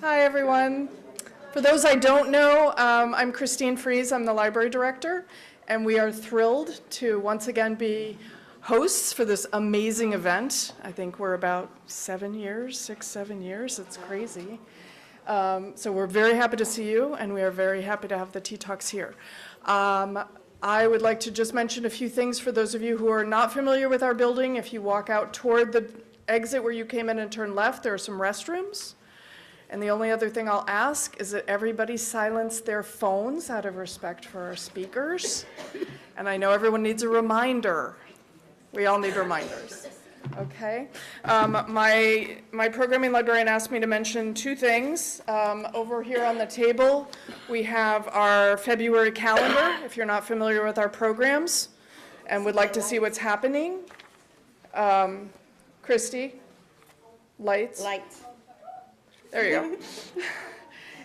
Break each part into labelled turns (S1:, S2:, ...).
S1: Hi, everyone. For those I don't know, I'm Christine Fries. I'm the library director, and we are thrilled to once again be hosts for this amazing event. I think we're about 7 years, 6, 7 years. It's crazy. So we're very happy to see you, and we are very happy to have the TeaTalks here. I would like to just mention a few things for those of you who are not familiar with our building. If you walk out toward the exit where you came in and turn left, there are some restrooms. And the only other thing I'll ask is that everybody silence their phones out of respect for our speakers. And I know everyone needs a reminder. We all need reminders. Okay. My programming librarian asked me to mention two things. Over here on the table, we have our February calendar, if you're not familiar with our programs and would like to see what's happening. Christy, lights?
S2: Lights.
S1: There you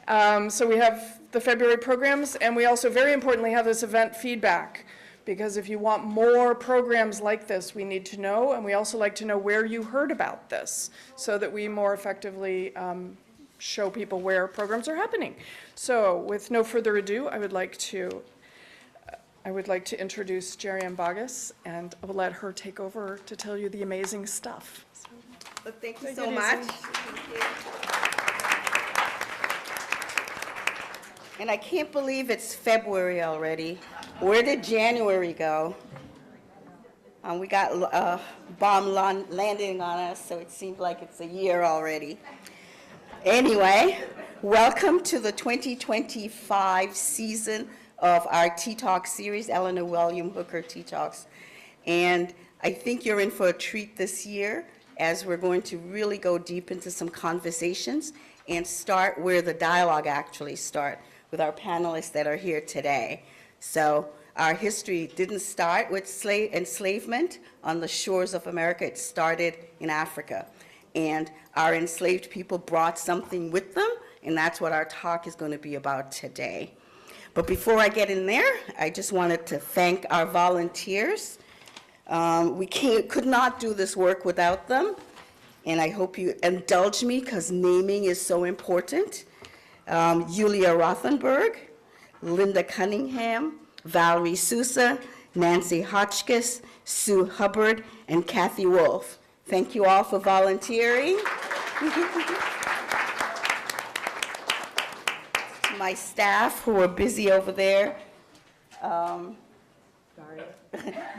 S1: go. So we have the February programs, and we also, very importantly, have this event feedback. Because if you want more programs like this, we need to know, and we also like to know where you heard about this, so that we more effectively show people where programs are happening. So with no further ado, I would like to introduce Jerry Barros, and I will let her take over to tell you the amazing stuff.
S2: Well, thank you so much. And I can't believe it's February already. Where did January go? We got a bomb landing on us, so it seemed like it's a year already. Anyway, welcome to the 2025 season of our TeaTalk series, Eleanor William Hooker TeaTalks. And I think you're in for a treat this year, as we're going to really go deep into some conversations and start where the dialogue actually starts, with our panelists that are here today. So our history didn't start with enslavement on the shores of America. It started in Africa. And our enslaved people brought something with them, and that's what our talk is going to be about today. But before I get in there, I just wanted to thank our volunteers. We could not do this work without them, and I hope you indulge me because naming is so important. Julia Rothenberg, Linda Cunningham, Valerie Sousa, Nancy Hotchkiss, Sue Hubbard, and Kathy Wolf. Thank you all for volunteering. My staff who are busy over there.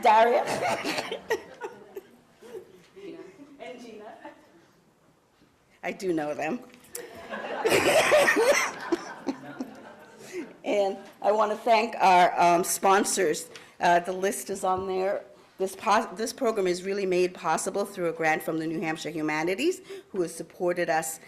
S2: Daria. And Gina. I do know them. And I want to thank our sponsors. The list is on there. This program is really made possible through a grant from the New Hampshire Humanities, who has supported us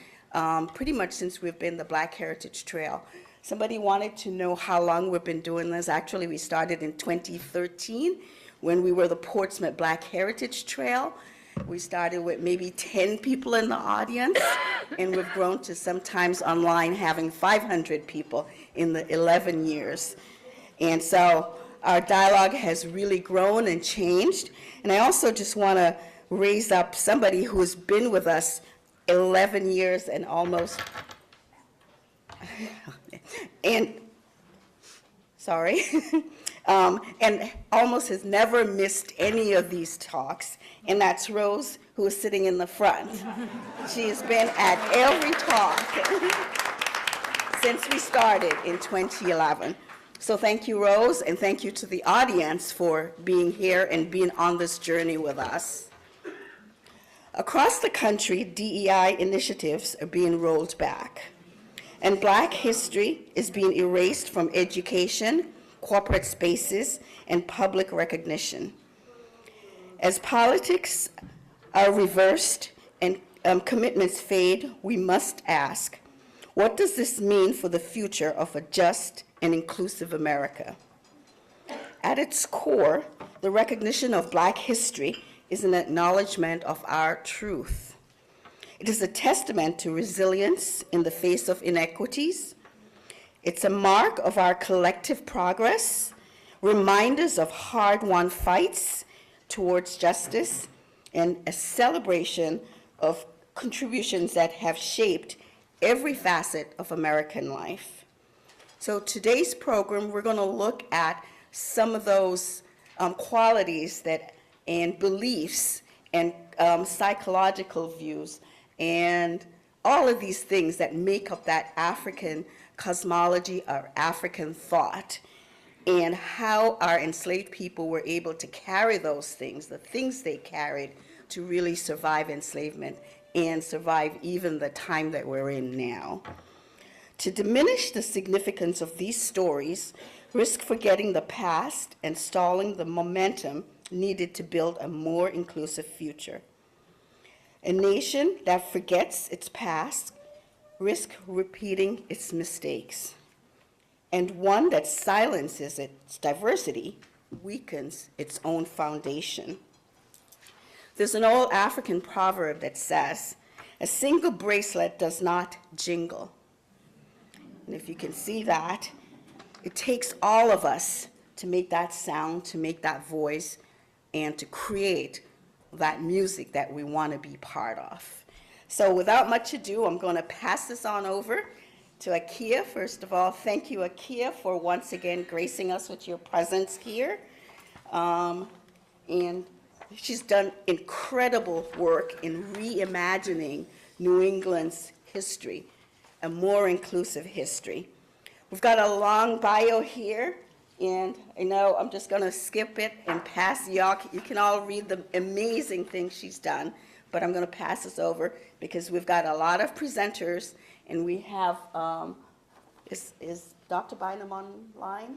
S2: pretty much since we've been the Black Heritage Trail. Somebody wanted to know how long we've been doing this. Actually, we started in 2013 when we were the Portsmouth Black Heritage Trail. We started with maybe 10 people in the audience, and we've grown to sometimes online having 500 people in the 11 years. And so our dialogue has really grown and changed. And I also just want to raise up somebody who has been with us 11 years and almost, and almost has never missed any of these talks, and that's Rose, who is sitting in the front. She has been at every talk since we started in 2011. So thank you, Rose, and thank you to the audience for being here and being on this journey with us. Across the country, DEI initiatives are being rolled back, and Black history is being erased from education, corporate spaces, and public recognition. As politics are reversed and commitments fade, we must ask, what does this mean for the future of a just and inclusive America? At its core, the recognition of Black history is an acknowledgement of our truth. It is a testament to resilience in the face of inequities. It's a mark of our collective progress, reminders of hard-won fights towards justice, and a celebration of contributions that have shaped every facet of American life. So today's program, we're going to look at some of those qualities that and beliefs and psychological views and all of these things that make up that African cosmology or African thought, and how our enslaved people were able to carry those things, the things they carried, to really survive enslavement and survive even the time that we're in now. To diminish the significance of these stories, risk forgetting the past and stalling the momentum needed to build a more inclusive future. A nation that forgets its past risks repeating its mistakes. And one that silences its diversity weakens its own foundation. There's an old African proverb that says, "A single bracelet does not jingle." And if you can see that, it takes all of us to make that sound, to make that voice, and to create that music that we want to be part of. So without much ado, I'm going to pass this on over to Akeia. First of all, thank you, Akeia, for once again gracing us with your presence here. And she's done incredible work in reimagining New England's history, a more inclusive history. We've got a long bio here, and I know I'm just going to skip it and pass y'all. You can all read the amazing things she's done, but I'm going to pass this over because we've got a lot of presenters, and we have, is Dr. Bynum online?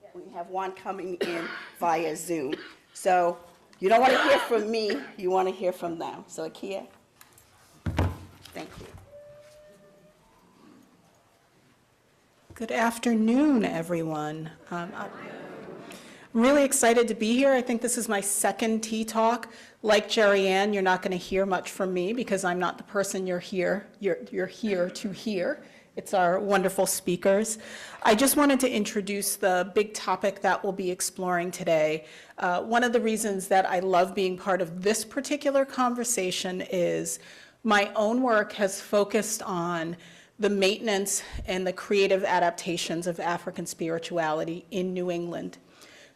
S2: Yes. We have one coming in via Zoom. So you don't want to hear from me, you want to hear from them. So Akeia, thank you.
S3: Good afternoon, everyone. I'm really excited to be here. I think this is my second Tea Talk. Like Jerry Ann, you're not going to hear much from me because I'm not the person you're here to hear. It's our wonderful speakers. I just wanted to introduce the big topic that we'll be exploring today. One of the reasons that I love being part of this particular conversation is my own work has focused on the maintenance and the creative adaptations of African spirituality in New England.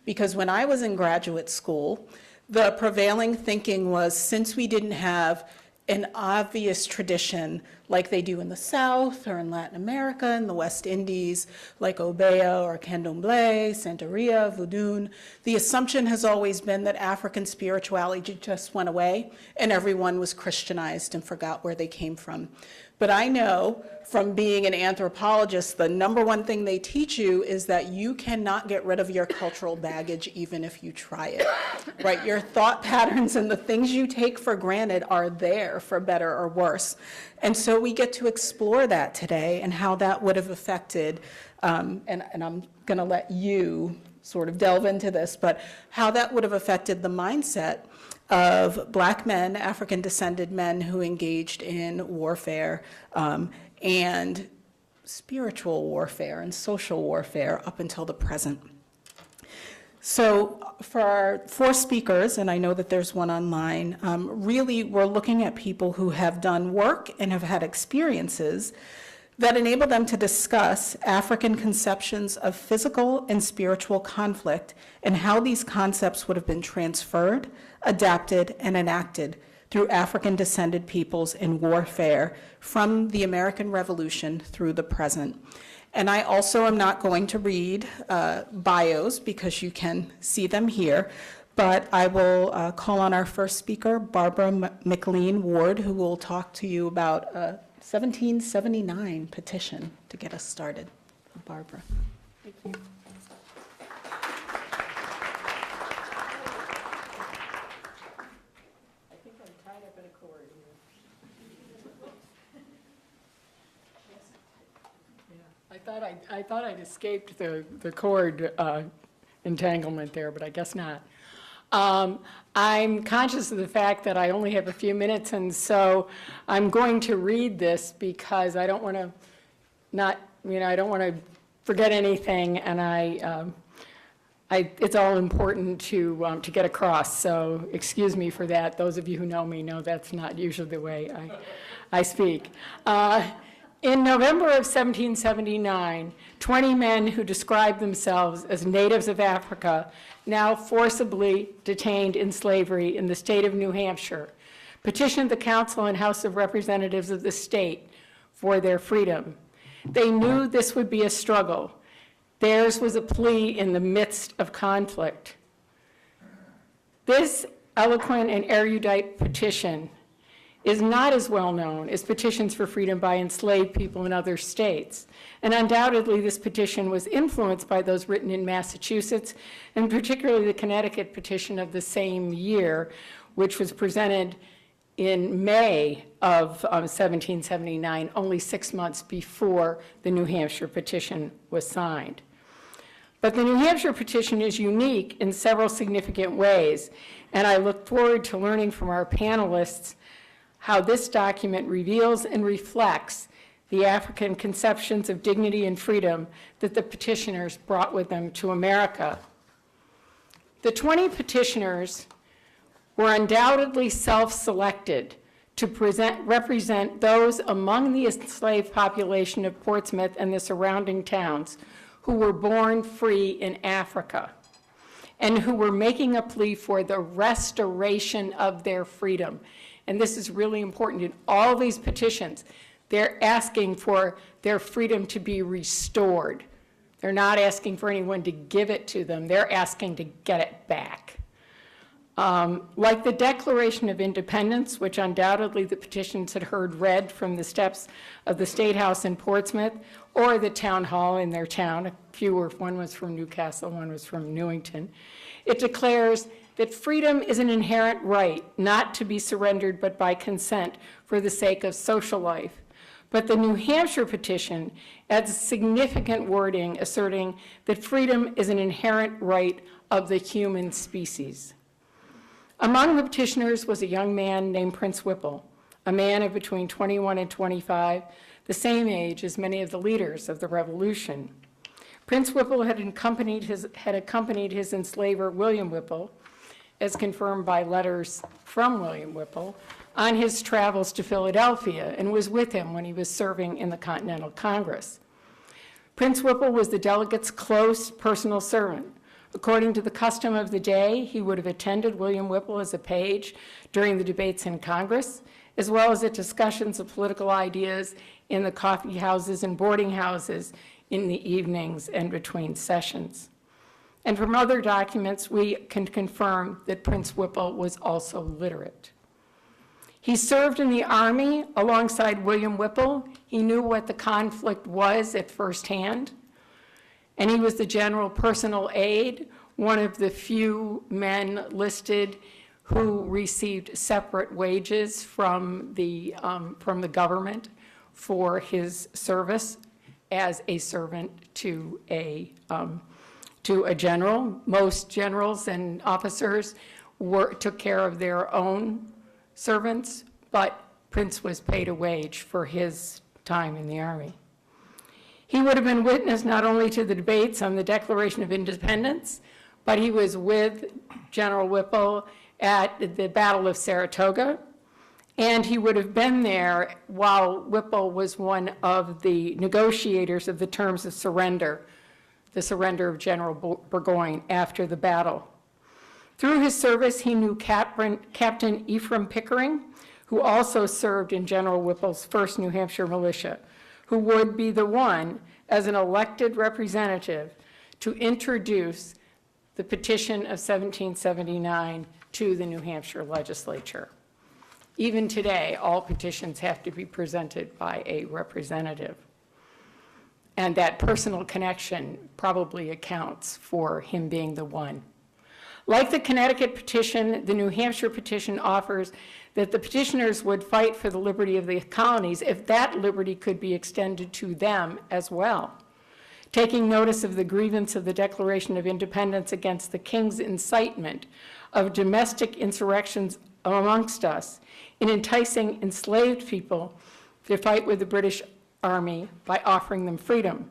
S3: Because when I was in graduate school, the prevailing thinking was, since we didn't have an obvious tradition like they do in the South or in Latin America, in the West Indies, like Obeah or Candomblé, Santeria, Voodoo, the assumption has always been that African spirituality just went away and everyone was Christianized and forgot where they came from. But I know from being an anthropologist, the number one thing they teach you is that you cannot get rid of your cultural baggage even if you try it, right? Your thought patterns and the things you take for granted are there for better or worse. And so we get to explore that today and how that would have affected, and I'm gonna let you sort of delve into this, but how that would have affected the mindset of Black men, African-descended men who engaged in warfare and spiritual warfare and social warfare up until the present. So for our four speakers, and I know that there's one online, really we're looking at people who have done work and have had experiences that enable them to discuss African conceptions of physical and spiritual conflict and how these concepts would have been transferred, adapted, and enacted through African-descended peoples in warfare from the American Revolution through the present. And I also am not going to read bios because you can see them here, but I will call on our first speaker, Barbara McLean Ward, who will talk to you about 1779 petition to get us started. Barbara.
S1: Thank you. I think I'm tied up in a cord here. Yeah, I thought I'd escaped the cord entanglement there, but I guess not. I'm conscious of the fact that I only have a few minutes, and so I'm going to read this because I don't want to I don't want to forget anything, and
S4: it's all important to get across, so excuse me for that. Those of you who know me know that's not usually the way I speak. In November of 1779, 20 men who described themselves as natives of Africa, now forcibly detained in slavery in the state of New Hampshire, petitioned the Council and House of Representatives of the state for their freedom. They knew this would be a struggle. Theirs was a plea in the midst of conflict. This eloquent and erudite petition is not as well known as petitions for freedom by enslaved people in other states. And undoubtedly, this petition was influenced by those written in Massachusetts, and particularly the Connecticut petition of the same year, which was presented in May of 1779, only 6 months before the New Hampshire petition was signed. But the New Hampshire petition is unique in several significant ways, and I look forward to learning from our panelists how this document reveals and reflects the African conceptions of dignity and freedom that the petitioners brought with them to America. The 20 petitioners were undoubtedly self-selected to represent those among the enslaved population of Portsmouth and the surrounding towns who were born free in Africa and who were making a plea for the restoration of their freedom. And this is really important in all these petitions. They're asking for their freedom to be restored. They're not asking for anyone to give it to them. They're asking to get it back. Like the Declaration of Independence, which undoubtedly the petitions had heard read from the steps of the State House in Portsmouth or the town hall in their town, one was from Newcastle, one was from Newington, it declares that freedom is an inherent right, not to be surrendered but by consent for the sake of social life. But the New Hampshire petition adds significant wording asserting that freedom is an inherent right of the human species. Among the petitioners was a young man named Prince Whipple, a man of between 21 and 25, the same age as many of the leaders of the Revolution. Prince Whipple had accompanied his enslaver, William Whipple, as confirmed by letters from William Whipple, on his travels to Philadelphia and was with him when he was serving in the Continental Congress. Prince Whipple was the delegate's close personal servant. According to the custom of the day, he would have attended William Whipple as a page during the debates in Congress, as well as at discussions of political ideas in the coffee houses and boarding houses in the evenings and between sessions. And from other documents, we can confirm that Prince Whipple was also literate. He served in the Army alongside William Whipple. He knew what the conflict was at firsthand. And he was the general personal aide, one of the few men listed who received separate wages from the government for his service as a servant to a general. Most generals and officers took care of their own servants, but Prince was paid a wage for his time in the Army. He would have been witness not only to the debates on the Declaration of Independence, but he was with General Whipple at the Battle of Saratoga, and he would have been there while Whipple was one of the negotiators of the terms of surrender, the surrender of General Burgoyne after the battle. Through his service, he knew Captain Ephraim Pickering, who also served in General Whipple's 1st New Hampshire Militia, who would be the one, as an elected representative, to introduce the petition of 1779 to the New Hampshire legislature. Even today, all petitions have to be presented by a representative. And that personal connection probably accounts for him being the one. Like the Connecticut petition, the New Hampshire petition offers that the petitioners would fight for the liberty of the colonies if that liberty could be extended to them as well. Taking notice of the grievance of the Declaration of Independence against the king's incitement of domestic insurrections amongst us in enticing enslaved people to fight with the British Army by offering them freedom.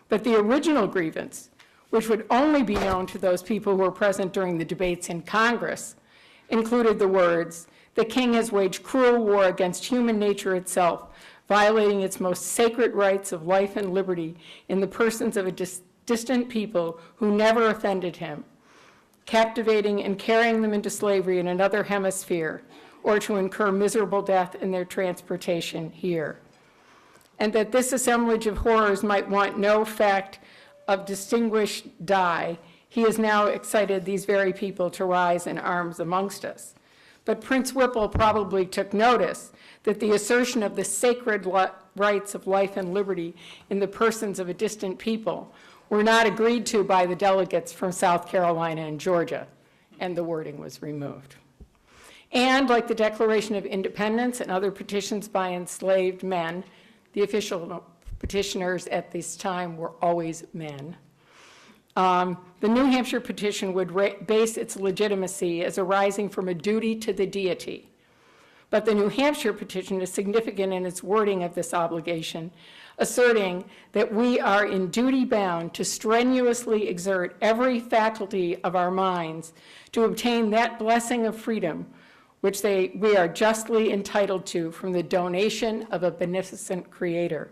S4: But the original grievance which would only be known to those people who were present during the debates in Congress, included the words, "The king has waged cruel war against human nature itself, violating its most sacred rights of life and liberty in the persons of a distant people who never offended him, captivating and carrying them into slavery in another hemisphere, or to incur miserable death in their transportation here." And that this assemblage of horrors might want no fact of distinguished die, he has now excited these very people to rise in arms amongst us. But Prince Whipple probably took notice that the assertion of the sacred rights of life and liberty in the persons of a distant people were not agreed to by the delegates from South Carolina and Georgia, and the wording was removed. And like the Declaration of Independence and other petitions by enslaved men, the official petitioners at this time were always men. The New Hampshire petition would base its legitimacy as arising from a duty to the deity. But the New Hampshire petition is significant in its wording of this obligation, asserting that we are in duty bound to strenuously exert every faculty of our minds to obtain that blessing of freedom which we are justly entitled to from the donation of a beneficent creator.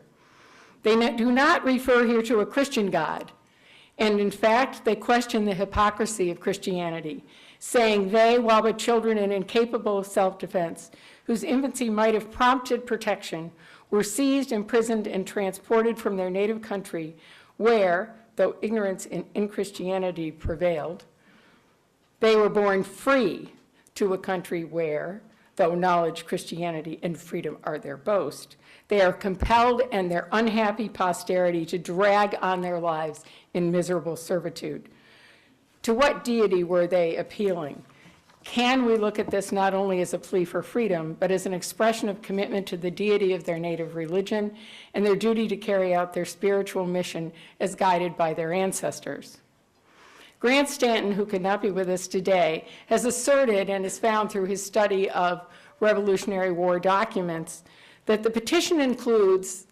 S4: They do not refer here to a Christian God, and in fact, they question the hypocrisy of Christianity, saying they, while but children and incapable of self-defense, whose infancy might have prompted protection, were seized, imprisoned, and transported from their native country, where, though ignorance in Christianity prevailed, they were born free to a country where, though knowledge, Christianity, and freedom are their boast, they are compelled and their unhappy posterity to drag on their lives in miserable servitude. To what deity were they appealing? Can we look at this not only as a plea for freedom, but as an expression of commitment to the deity of their native religion and their duty to carry out their spiritual mission as guided by their ancestors? Grant Stanton, who could not be with us today, has asserted and is found through his study of Revolutionary War documents that the petition includes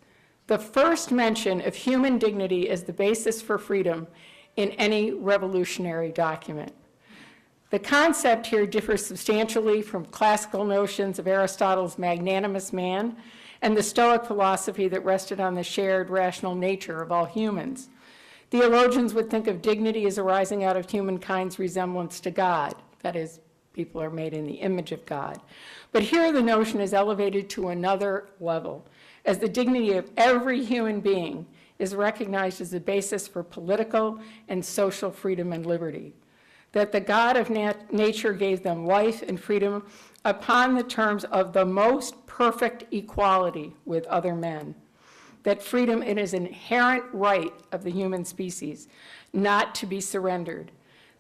S4: the first mention of human dignity as the basis for freedom in any revolutionary document. The concept here differs substantially from classical notions of Aristotle's magnanimous man and the Stoic philosophy that rested on the shared rational nature of all humans. Theologians would think of dignity as arising out of humankind's resemblance to God. That is, people are made in the image of God. But here the notion is elevated to another level, as the dignity of every human being is recognized as the basis for political and social freedom and liberty. That the God of nature gave them life and freedom upon the terms of the most perfect equality with other men. That freedom is an inherent right of the human species, not to be surrendered.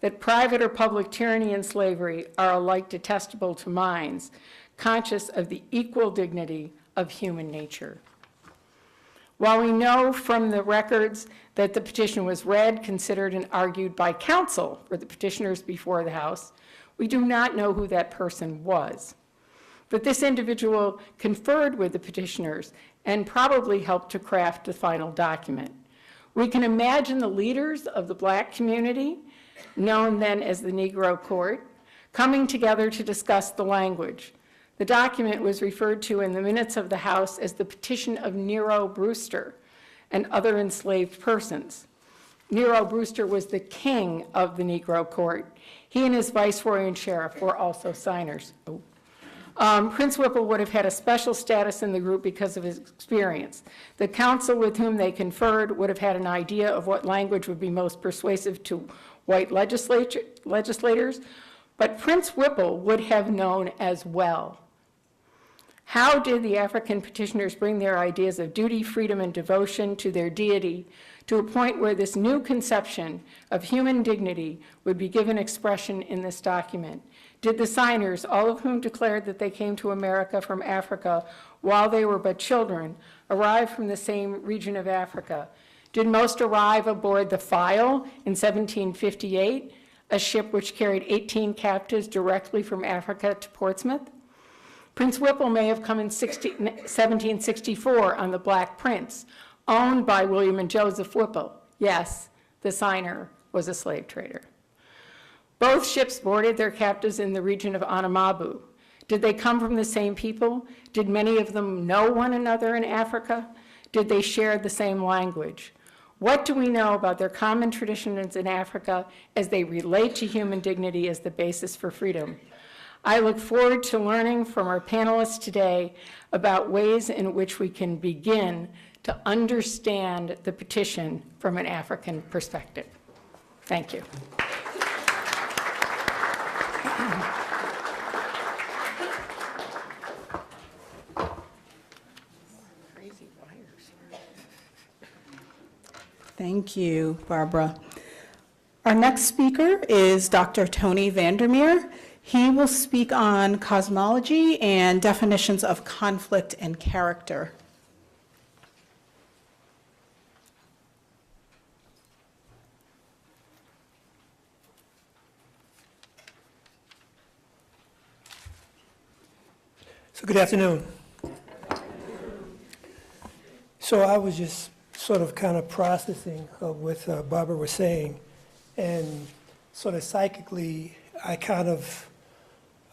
S4: That private or public tyranny and slavery are alike detestable to minds, conscious of the equal dignity of human nature. While we know from the records that the petition was read, considered, and argued by counsel for the petitioners before the House, we do not know who that person was. But this individual conferred with the petitioners and probably helped to craft the final document. We can imagine the leaders of the Black community, known then as the Negro Court, coming together to discuss the language. The document was referred to in the minutes of the House as the Petition of Nero Brewster and other enslaved persons. Nero Brewster was the king of the Negro Court. He and his viceroy and sheriff were also signers. Prince Whipple would have had a special status in the group because of his experience. The council with whom they conferred would have had an idea of what language would be most persuasive to white legislators, but Prince Whipple would have known as well. How did the African petitioners bring their ideas of duty, freedom, and devotion to their deity to a point where this new conception of human dignity would be given expression in this document? Did the signers, all of whom declared that they came to America from Africa while they were but children, arrive from the same region of Africa? Did most arrive aboard the File in 1758, a ship which carried 18 captives directly from Africa to Portsmouth? Prince Whipple may have come in 1764 on the Black Prince, owned by William and Joseph Whipple, yes, the signer was a slave trader. Both ships boarded their captives in the region of Anamabu. Did they come from the same people? Did many of them know one another in Africa? Did they share the same language? What do we know about their common traditions in Africa as they relate to human dignity as the basis for freedom? I look forward to learning from our panelists today about ways in which we can begin to understand the petition from an African perspective. Thank you.
S3: Thank you, Barbara. Our next speaker is Dr. Tony Vandermeer. He will speak on cosmology and definitions of conflict and character.
S5: So good afternoon. So I was just sort of kind of processing of what Barbara was saying, and sort of psychically, I kind of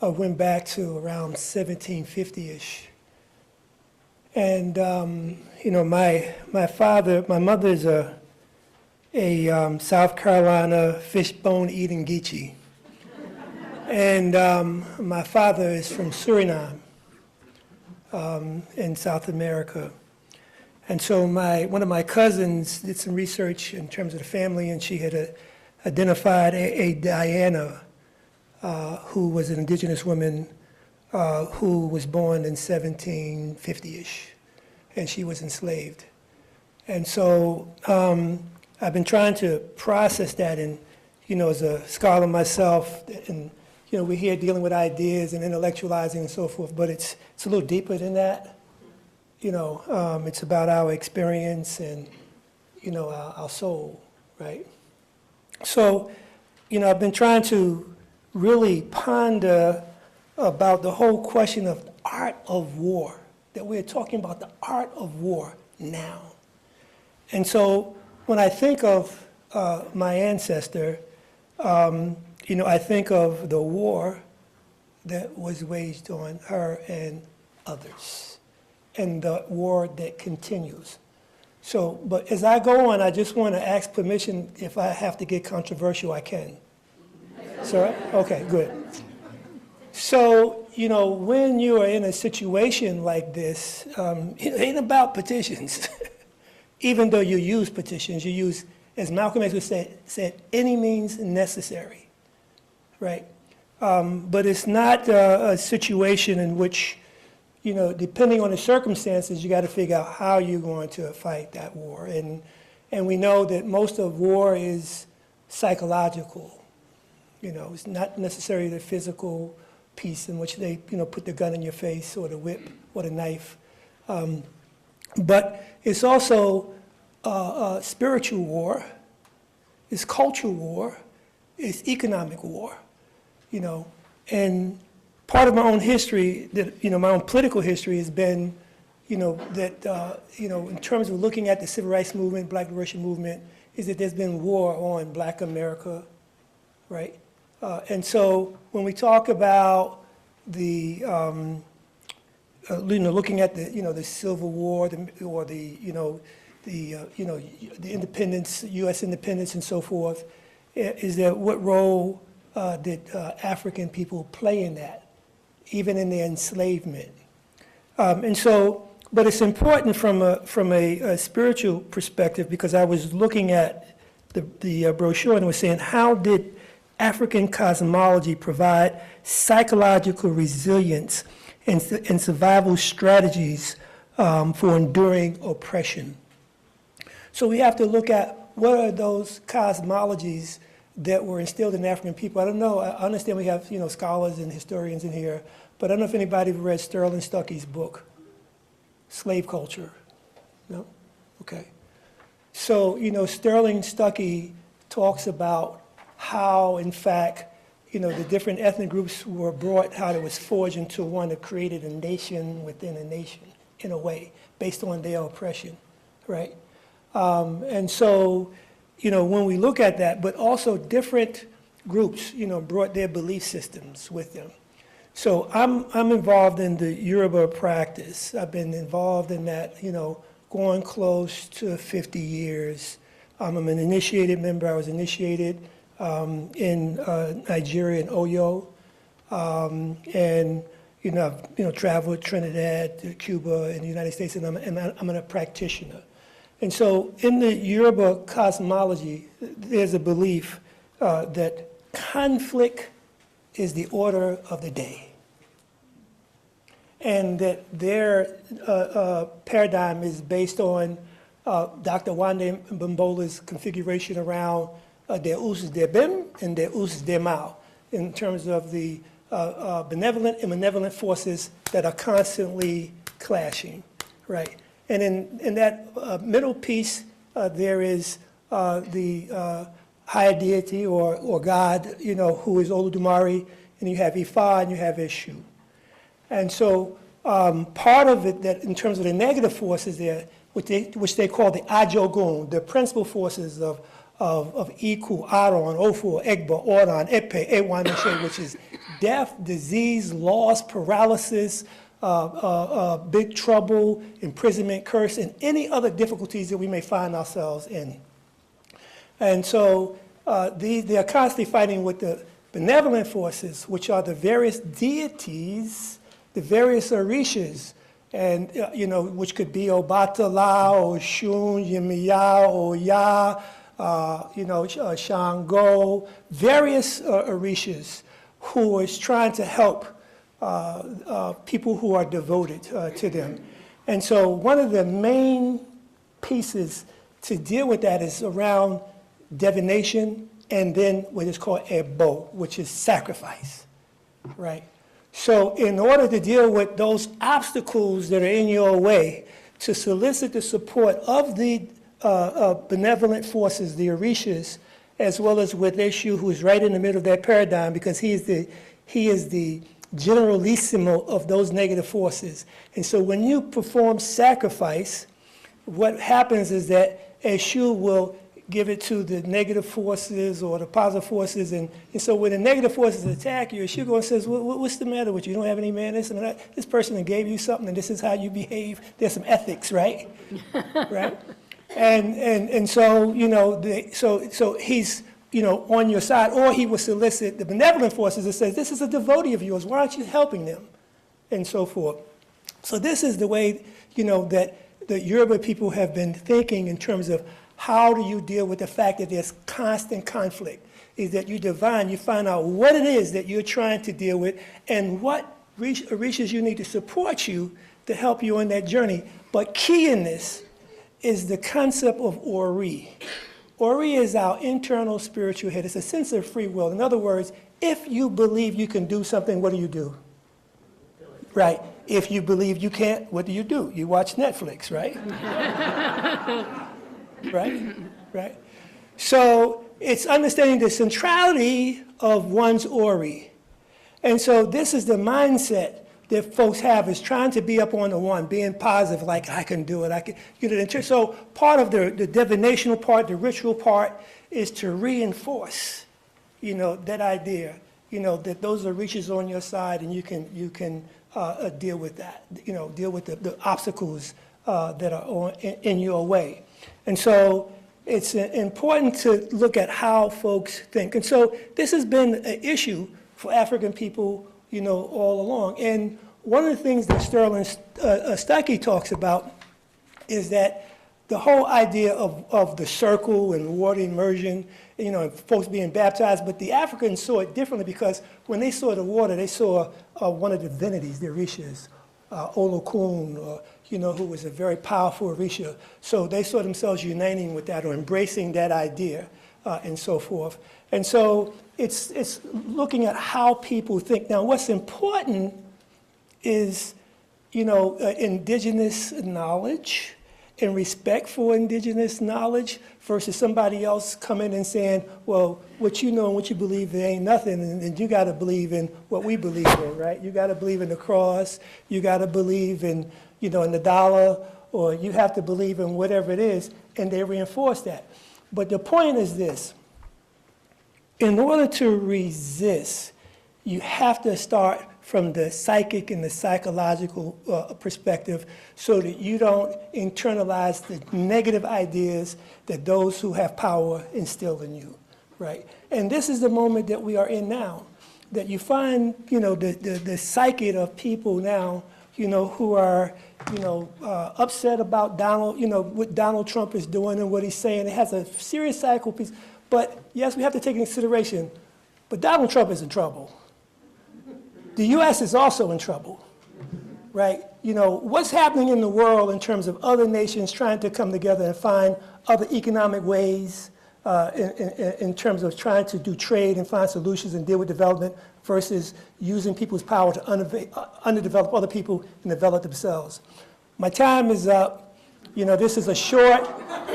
S5: went back to around 1750-ish. And, you know, my mother's a South Carolina fishbone eating Geechee. And my father is from Suriname in South America. And so one of my cousins did some research in terms of the family, and she had identified a Diana, who was an indigenous woman who was born in 1750-ish, and she was enslaved. And so I've been trying to process that, and, you know, as a scholar myself, and, you know, we're here dealing with ideas and intellectualizing and so forth, but it's a little deeper than that. You know, it's about our experience and, you know, our soul, right? So, you know, I've been trying to really ponder about the whole question of the art of war, that we're talking about the art of war now. And so when I think of my ancestor, you know, I think of the war that was waged on her and others, and the war that continues. So, but as I go on, I just want to ask permission, if I have to get controversial, I can. Sir? Okay, good. So, you know, when you are in a situation like this, it ain't about petitions. Even though you use petitions, you use, as Malcolm X would said, any means necessary, right? But it's not a situation in which, you know, depending on the circumstances, you got to figure out how you're going to fight that war. And we know that most of war is psychological. You know, it's not necessarily the physical piece in which they, you know, put the gun in your face or the whip or the knife. But it's also spiritual war, it's cultural war, it's economic war, you know. And part of my own history, that, you know, my own political history has been, you know, that, you know, in terms of looking at the civil rights movement, Black liberation movement, is that there's been war on Black America, right? And so when we talk about the, you know, looking at the, you know, the Civil War, or the, you know, the independence, U.S. independence and so forth, is that what role did African people play in that, even in the enslavement? And so, but it's important from a spiritual perspective, because I was looking at the brochure and was saying, how did African cosmology provide psychological resilience and survival strategies for enduring oppression? So we have to look at what are those cosmologies that were instilled in African people. I don't know, I understand we have, you know, scholars and historians in here, but I don't know if anybody read Sterling Stuckey's book, Slave Culture. No? Okay. So, you know, Sterling Stuckey talks about how, in fact, you know, the different ethnic groups were brought, how it was forged into one that created a nation within a nation, in a way, based on their oppression, right? And so, when we look at that, but also different groups, brought their belief systems with them. So I'm involved in the Yoruba practice. I've been involved in that, going close to 50 years. I'm an initiated member. I was initiated in Nigeria, in Oyo. And, I've traveled Trinidad, to Cuba, and the United States, and I'm a practitioner. And so in the Yoruba cosmology, there's a belief that conflict is the order of the day. And that their paradigm is based on Dr. Wande Mbambola's configuration around de us de bim and de us de mal, in terms of the benevolent and malevolent forces that are constantly clashing, right? And in that middle piece, there is the higher deity or God, who is Olodumare, and you have Ifa and you have Eshu. And so part of it, that in terms of the negative forces there, which they call the Ajogun, the principal forces of Iku, Aron, Ofu, Egba, Oran, Epe, Ewan, Meshe, which is death, disease, loss, paralysis, big trouble, imprisonment, curse, and any other difficulties that we may find ourselves in. And so they are constantly fighting with the benevolent forces, which are the various deities, the various orishas, and which could be Obatala, Oshun, Yemiya, Oya, Shango, various orishas who is trying to help people who are devoted to them. And so one of the main pieces to deal with that is around divination, and then what is called ebo, which is sacrifice, right? So in order to deal with those obstacles that are in your way, to solicit the support of the benevolent forces, the orishas, as well as with Eshu, who is right in the middle of that paradigm, because he is the generalissimo of those negative forces. And so when you perform sacrifice, what happens is that Eshu will give it to the negative forces or the positive forces. And so when the negative forces attack you, Eshu goes and says, what's the matter with you? You don't have any manners? And this person gave you something, and this is how you behave. There's some ethics, right? Right? And so, so he's, on your side, or he will solicit the benevolent forces that says, this is a devotee of yours, why aren't you helping them? And so forth. So this is the way, that the Yoruba people have been thinking in terms of how do you deal with the fact that there's constant conflict, is that you divine, you find out what it is that you're trying to deal with and what orishas you need to support you to help you on that journey. But key in this is the concept of Ori. Ori is our internal spiritual head. It's a sense of free will. In other words, if you believe you can do something, what do? Right. If you believe you can't, what do? You watch Netflix, right? Right? So it's understanding the centrality of one's Ori. And so this is the mindset that folks have, is trying to be up on the one, being positive, like I can do it, I can, so part of the divinational part, the ritual part, is to reinforce, that idea, that those are reaches on your side, and you can deal with that, deal with the obstacles that are in your way. And so it's important to look at how folks think. And so this has been an issue for African people, all along. And one of the things that Sterling Stuckey talks about is that the whole idea of the circle and water immersion, folks being baptized, but the Africans saw it differently, because when they saw the water, they saw one of the divinities, the orishas, Olokun, who was a very powerful orisha. So they saw themselves uniting with that or embracing that idea and so forth. And so it's looking at how people think. Now, what's important is, indigenous knowledge and respect for indigenous knowledge versus somebody else coming and saying, well, what you know and what you believe, there ain't nothing, and you got to believe in what we believe in, right? You got to believe in the cross, you got to believe in, in the dollar, or you have to believe in whatever it is, and they reinforce that. But the point is this. In order to resist, you have to start from the psychic and the psychological perspective so that you don't internalize the negative ideas that those who have power instill in you, right? And this is the moment that we are in now, that you find, you know, the psyche of people now, you know, who are, you know, upset about Donald, you know, what Donald Trump is doing and what he's saying. It has a serious psychical piece. But yes, we have to take into consideration, but Donald Trump is in trouble. The U.S. is also in trouble, right? You know, what's happening in the world in terms of other nations trying to come together and find other economic ways in terms of trying to do trade and find solutions and deal with development versus using people's power to underdevelop other people and develop themselves. My time is up. You know, this is short,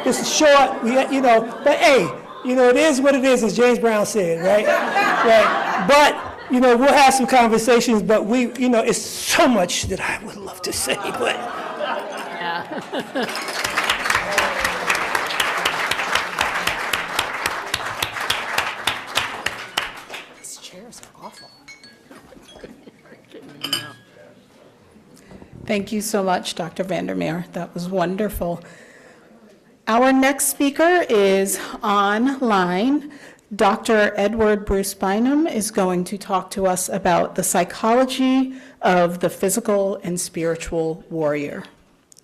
S5: you know, but hey, you know, it is what it is, as James Brown said, right? Right. But, you know, we'll have some conversations, but you know, it's so much that I would love to say, but.
S3: These chairs are awful. Thank you so much, Dr. Vandermeer. That was wonderful. Our next speaker is online. Dr. Edward Bruce Bynum is going to talk to us about the psychology of the physical and spiritual warrior.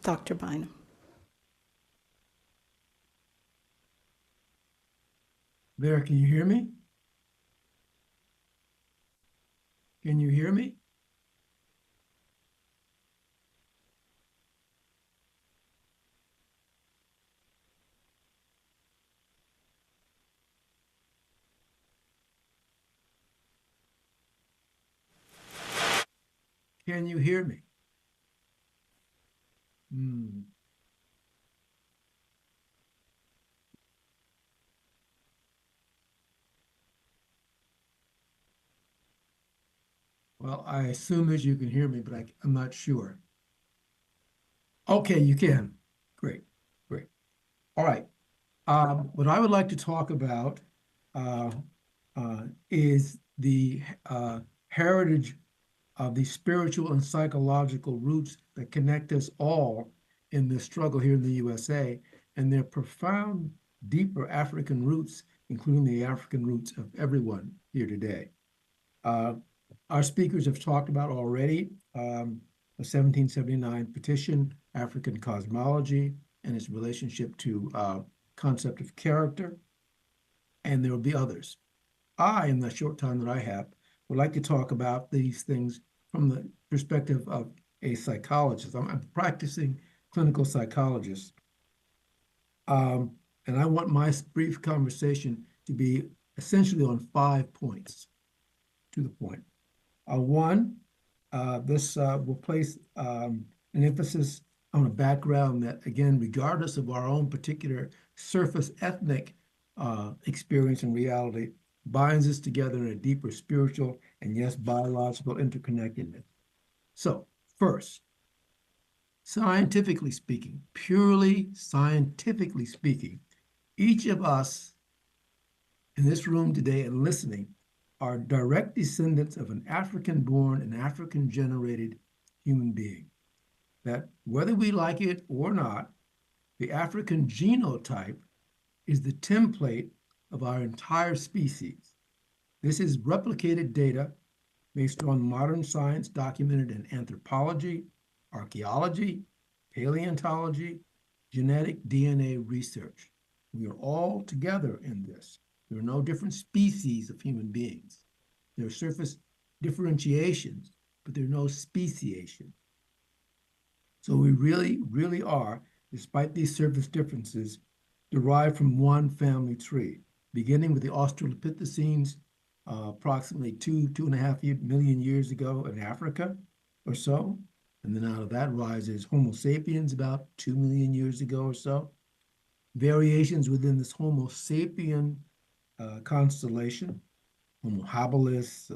S3: Dr. Bynum.
S6: There, can you hear me? Can you hear me? Can you hear me? Well, I assume that you can hear me, but I'm not sure. Okay, you can. Great, great. All right. What I would like to talk about is the heritage of the spiritual and psychological roots that connect us all in this struggle here in the USA, and their profound, deeper African roots, including the African roots of everyone here today. Our speakers have talked about already the 1779 petition, African cosmology, and its relationship to concept of character, and there will be others. I, in the short time that I have, would like to talk about these things from the perspective of a psychologist. I'm a practicing clinical psychologist. And I want my brief conversation to be essentially on 5 points, to the point. One, this will place an emphasis on a background that, again, regardless of our own particular surface ethnic experience and reality, binds us together in a deeper spiritual and, yes, biological interconnectedness. So, first, scientifically speaking, purely scientifically speaking, each of us in this room today and listening are direct descendants of an African-born and African-generated human being. That whether we like it or not, the African genotype is the template of our entire species. This is replicated data based on modern science documented in anthropology, archaeology, paleontology, genetic DNA research. We are all together in this. There are no different species of human beings. There are surface differentiations, but there are no speciation. So we really, really are, despite these surface differences, derived from one family tree, beginning with the Australopithecines approximately 2.5 million years ago in Africa or so. And then out of that rises Homo sapiens about 2 million years ago or so. Variations within this Homo sapien constellation, Homo habilis,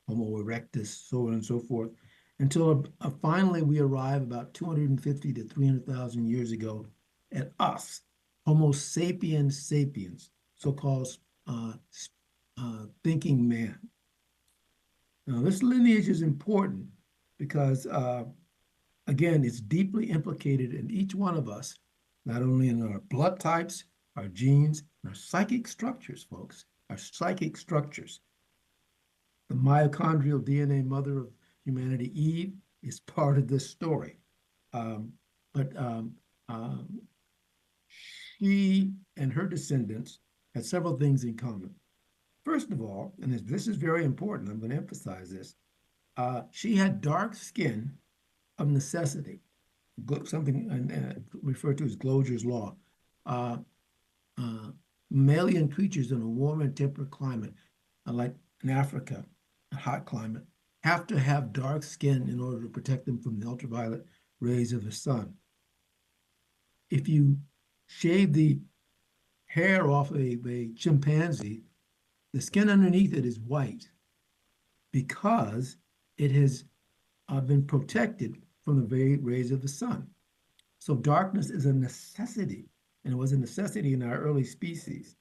S6: Homo erectus, so on and so forth, until finally we arrive about 250 to 300,000 years ago at us, Homo sapiens sapiens, so-called thinking man. Now, this lineage is important because, again, it's deeply implicated in each one of us, not only in our blood types, our genes, and our psychic structures, folks, our psychic structures. The mitochondrial DNA mother of humanity, Eve, is part of this story. She and her descendants had several things in common. First of all, and this is very important, I'm going to emphasize this, she had dark skin of necessity, something referred to as Glosier's law. Mammalian creatures in a warm and temperate climate, like in Africa, a hot climate, have to have dark skin in order to protect them from the ultraviolet rays of the sun. If you shave the hair off a chimpanzee, the skin underneath it is white because it has been protected from the very rays of the sun. So darkness is a necessity, and it was a necessity in our early species.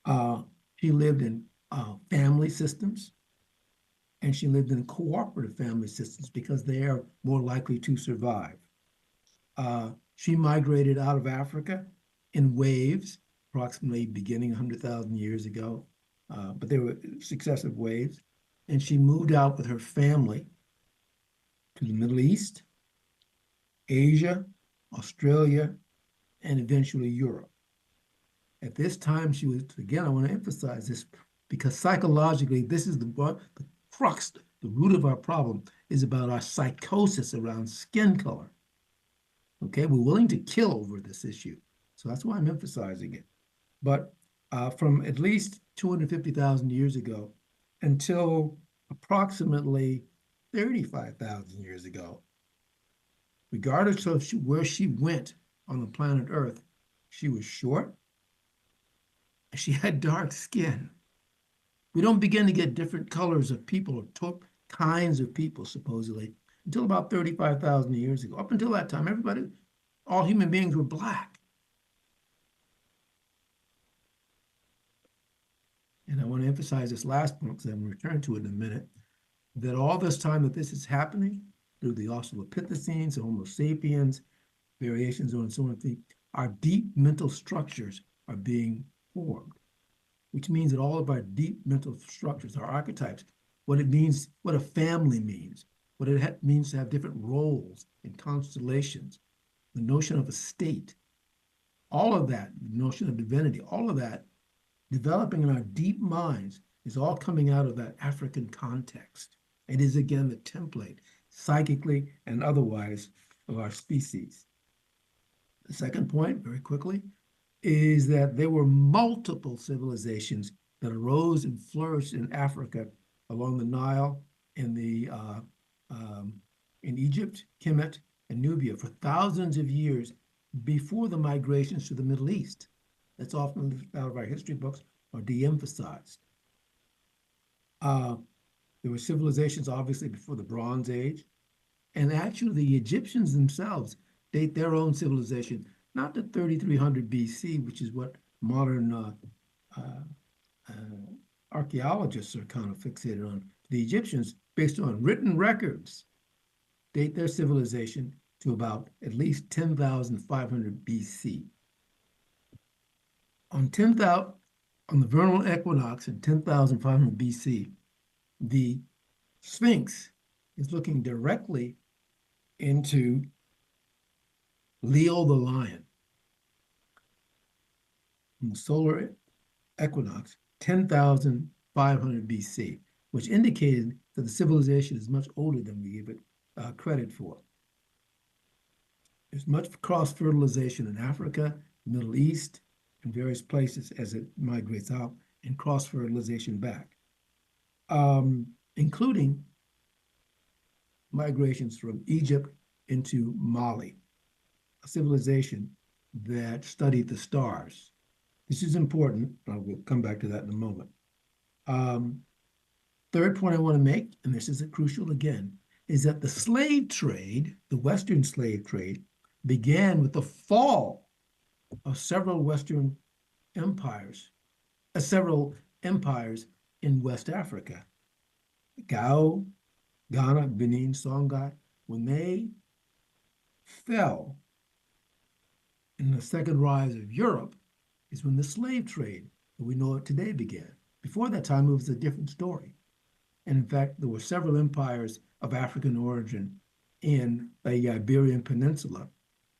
S6: She lived in family systems, and she lived in cooperative family systems because they are more likely to survive. She migrated out of Africa in waves, approximately beginning 100,000 years ago, but there were successive waves. And she moved out with her family to the Middle East, Asia, Australia, and eventually Europe. At this time, she was, again, I want to emphasize this because psychologically, this is the crux, the root of our problem is about our psychosis around skin color. Okay, we're willing to kill over this issue. So that's why I'm emphasizing it. But from at least 250,000 years ago until approximately 35,000 years ago, regardless of where she went on the planet Earth, she was short and she had dark skin. We don't begin to get different colors of people or kinds of people, supposedly, until about 35,000 years ago. Up until that time, all human beings were black. And I want to emphasize this last point because I'm going to return to it in a minute, that all this time that this is happening, through the Australopithecines, the Homo sapiens, variations on so on, our deep mental structures are being formed, which means that all of our deep mental structures, our archetypes, what it means, what a family means, what it means to have different roles and constellations, the notion of a state, all of that, the notion of divinity, all of that developing in our deep minds is all coming out of that African context. It is, again, the template, psychically and otherwise, of our species. The second point, very quickly, is that there were multiple civilizations that arose and flourished in Africa along the Nile, in Egypt, Kemet, and Nubia for thousands of years before the migrations to the Middle East. That's often left out of our history books or de-emphasized. There were civilizations, obviously, before the Bronze Age. And actually, the Egyptians themselves date their own civilization, not to 3300 BC, which is what modern archaeologists are kind of fixated on. The Egyptians, based on written records, date their civilization to about at least 10,500 BC. On the vernal equinox in 10,500 BC, the Sphinx is looking directly into Leo the lion. In the solar equinox, 10,500 BC, which indicated that the civilization is much older than we give it credit for. There's much cross-fertilization in Africa, Middle East, and various places as it migrates out, and cross-fertilization back, including migrations from Egypt into Mali, a civilization that studied the stars. This is important. I will come back to that in a moment. Third point I want to make, and this is crucial again, is that the slave trade, the Western slave trade, began with the fall of several Western empires, several empires in West Africa. Gao, Ghana, Benin, Songhai, when they fell in the second rise of Europe, is when the slave trade that we know it today began. Before that time, it was a different story. And in fact, there were several empires of African origin in the Iberian Peninsula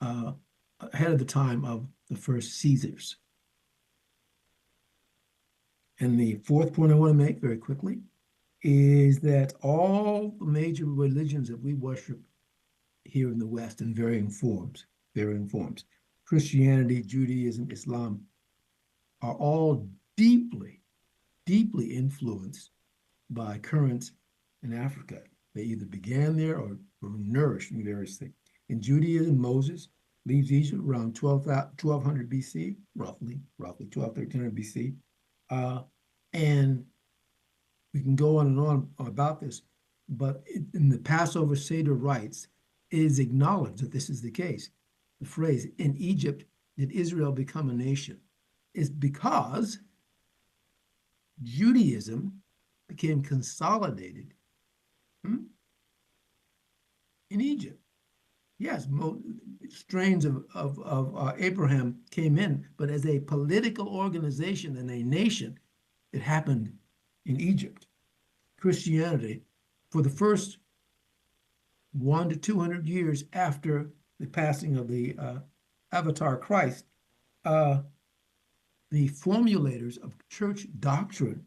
S6: ahead of the time of the first Caesars. And the fourth point I want to make very quickly is that all the major religions that we worship here in the West in varying forms, Christianity, Judaism, Islam, are all deeply, deeply influenced by currents in Africa. They either began there or were nourished in various things. In Judaism, Moses leaves Egypt around 1200 BC, roughly 1300 BC. And we can go on and on about this, but in the Passover Seder rites, it is acknowledged that this is the case. The phrase, in Egypt did Israel become a nation, is because Judaism became consolidated in Egypt. Yes, strains of Abraham came in, but as a political organization and a nation, it happened in Egypt. Christianity, for the first 100 to 200 years after the passing of the Avatar Christ, the formulators of church doctrine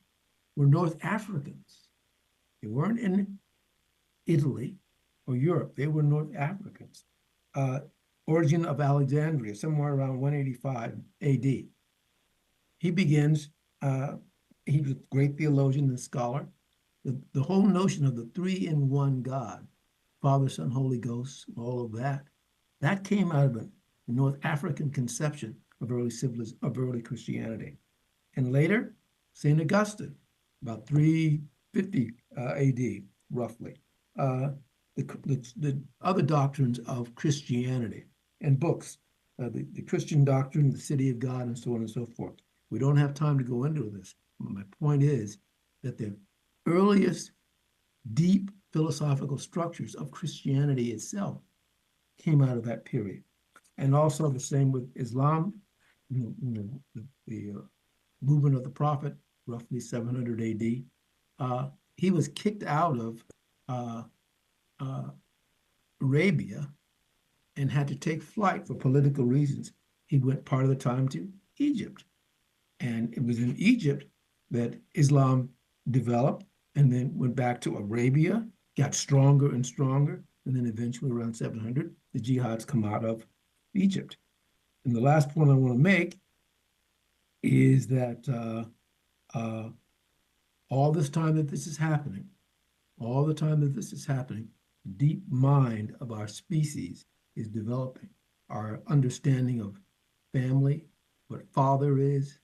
S6: were North Africans. They weren't in Italy or Europe. They were North Africans. Origen of Alexandria, somewhere around 185 AD. He begins, he was a great theologian and scholar. The whole notion of the three-in-one God, Father, Son, Holy Ghost, all of that, that came out of a North African conception of early Christianity. And later, St. Augustine, about 350 AD, roughly. The other doctrines of Christianity and books, the Christian doctrine, the city of God, and so on and so forth. We don't have time to go into this. My point is that the earliest deep philosophical structures of Christianity itself came out of that period. And also the same with Islam, the movement of the Prophet, roughly 700 AD. He was kicked out of Arabia and had to take flight for political reasons. He went part of the time to Egypt. And it was in Egypt that Islam developed and then went back to Arabia, got stronger and stronger, and then eventually around 700, the jihads come out of Egypt. And the last point I want to make is that all this time that this is happening, the deep mind of our species is developing. Our understanding of family, what father is,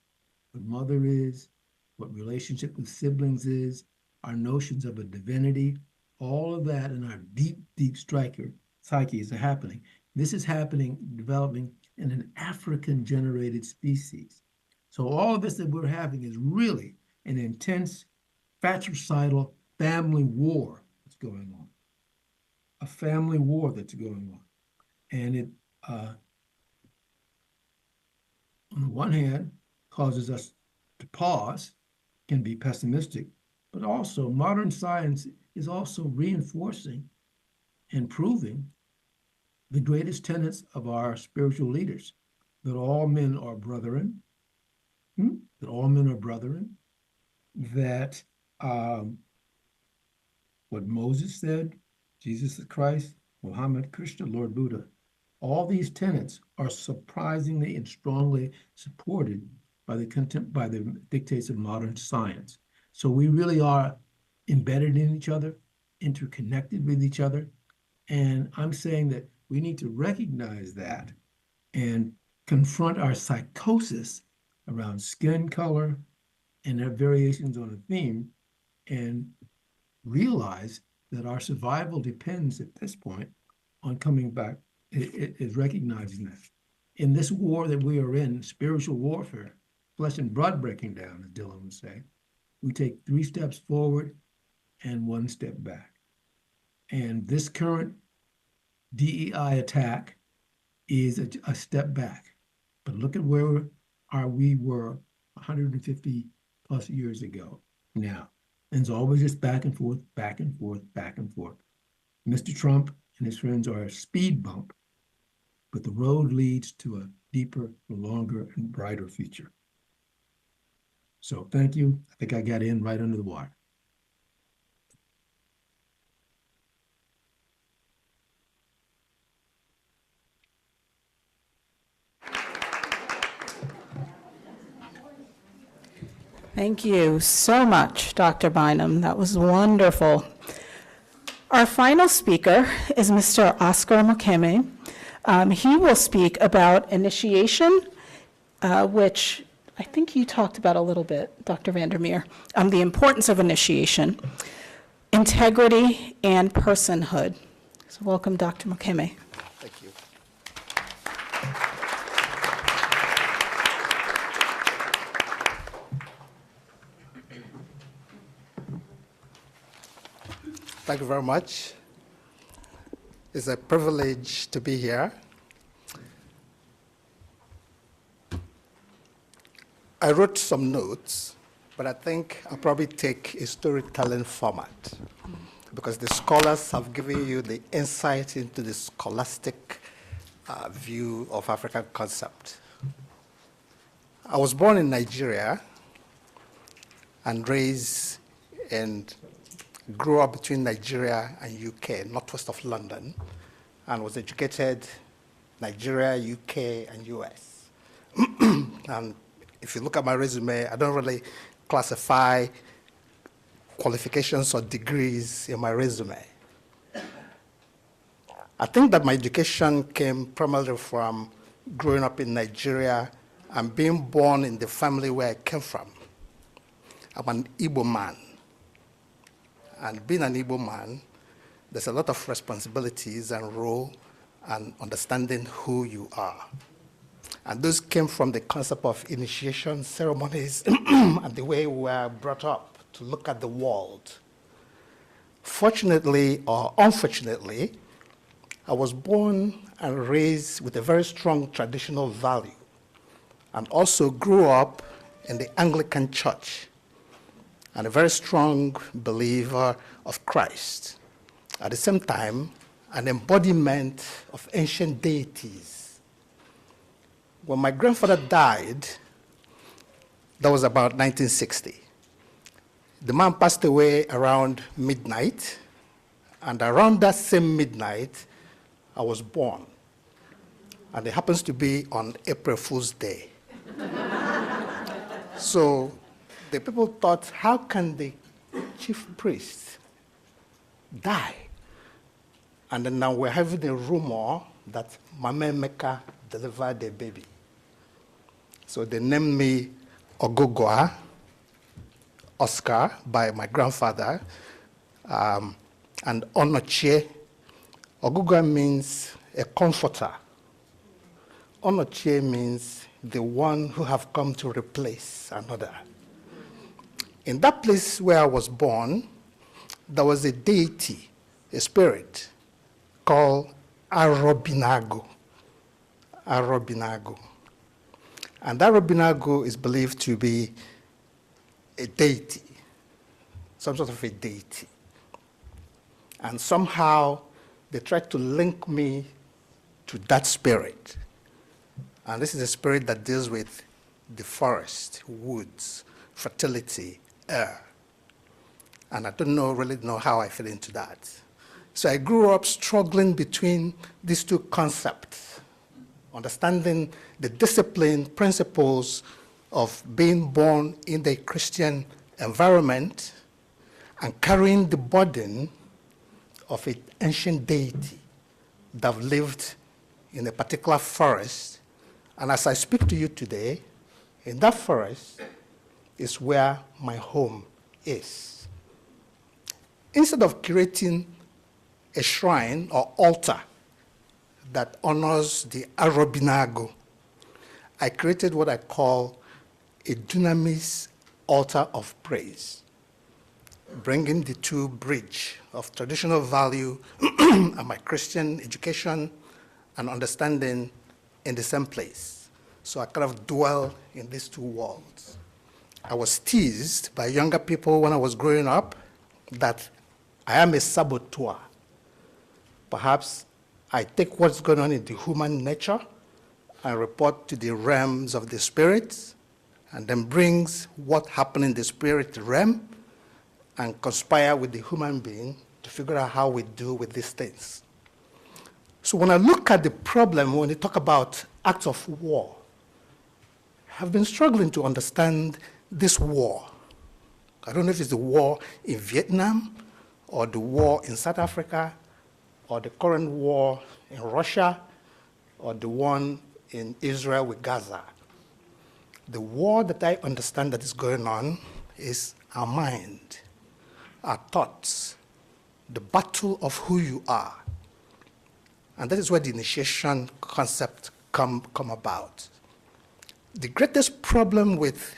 S6: what mother is, what relationship with siblings is, our notions of a divinity, all of that in our deep, deep psyches are happening. This is happening, developing in an African-generated species. So all of this that we're having is really an intense, fratricidal family war that's going on. A family war that's going on. And it, on the one hand, causes us to pause, can be pessimistic, but also modern science is also reinforcing and proving the greatest tenets of our spiritual leaders, that all men are brethren, that what Moses said, Jesus Christ, Muhammad, Krishna, Lord Buddha, all these tenets are surprisingly and strongly supported by the dictates of modern science. So we really are embedded in each other, interconnected with each other. And I'm saying that we need to recognize that and confront our psychosis around skin color and their variations on a theme, and realize that our survival depends at this point on coming back, is recognizing that. in this war that we are in, spiritual warfare, flesh and blood breaking down, as Dylan would say, we take 3 steps forward and 1 step back. And this current DEI attack is a step back. But look at where we were 150 plus years ago now. And it's always just back and forth, back and forth, back and forth. Mr. Trump and his friends are a speed bump, but the road leads to a deeper, longer, and brighter future. So thank you. I think I got in right under the wire.
S3: Thank you so much, Dr. Bynum. That was wonderful. Our final speaker is Mr. Oscar Mokeme. He will speak about initiation, which I think you talked about a little bit, Dr. Vandermeer, the importance of initiation, integrity, and personhood. So welcome, Dr. Mokeme.
S7: Thank you. Thank you very much. It's a privilege to be here. I wrote some notes, but I think I'll probably take a storytelling format because the scholars have given you the insight into the scholastic view of African concept. I was born in Nigeria and raised and grew up between Nigeria and UK, northwest of London, and was educated Nigeria, UK, and US. And if you look at my resume, I don't really classify qualifications or degrees in my resume. I think that my education came primarily from growing up in Nigeria and being born in the family where I came from. I'm an Igbo man. And being an Igbo man, there's a lot of responsibilities and role and understanding who you are. And those came from the concept of initiation ceremonies and the way we were brought up to look at the world. Fortunately or unfortunately, I was born and raised with a very strong traditional value and also grew up in the Anglican Church and a very strong believer of Christ. At the same time, an embodiment of ancient deities. When my grandfather died, that was about 1960. The man passed away around midnight, and around that same midnight, I was born. And it happens to be on April Fool's Day. So the people thought, how can the chief priest die? And then now we're having a rumor that Mama Emeka delivered a baby. So they named me Ogogwa, Oscar, by my grandfather, and Onochie. Ogogwa means a comforter. Onochie means the one who have come to replace another. In that place where I was born, there was a deity, a spirit, called Arobinago. Arobinago. And Arobinago is believed to be a deity, some sort of a deity. And somehow they tried to link me to that spirit. And this is a spirit that deals with the forest, woods, fertility, air. And I don't really know how I fit into that. So I grew up struggling between these two concepts, understanding the discipline principles of being born in the Christian environment and carrying the burden of an ancient deity that lived in a particular forest. And as I speak to you today, in that forest is where my home is. Instead of creating a shrine or altar that honors the Arobinago I created what I call a dunamis altar of praise, bringing the two bridge of traditional value and my Christian education and understanding in the same place. So I kind of dwell in these two worlds. I was teased by younger people when I was growing up that I am a saboteur. Perhaps I take what's going on in the human nature and report to the realms of the spirit, and then brings what happened in the spirit realm and conspire with the human being to figure out how we do with these things. So when I look at the problem, when they talk about acts of war, I've been struggling to understand this war. I don't know if it's the war in Vietnam, or the war in South Africa, or the current war in Russia, or the one in Israel with Gaza. The war that I understand that is going on is our mind, our thoughts, the battle of who you are. And that is where the initiation concept come about. The greatest problem with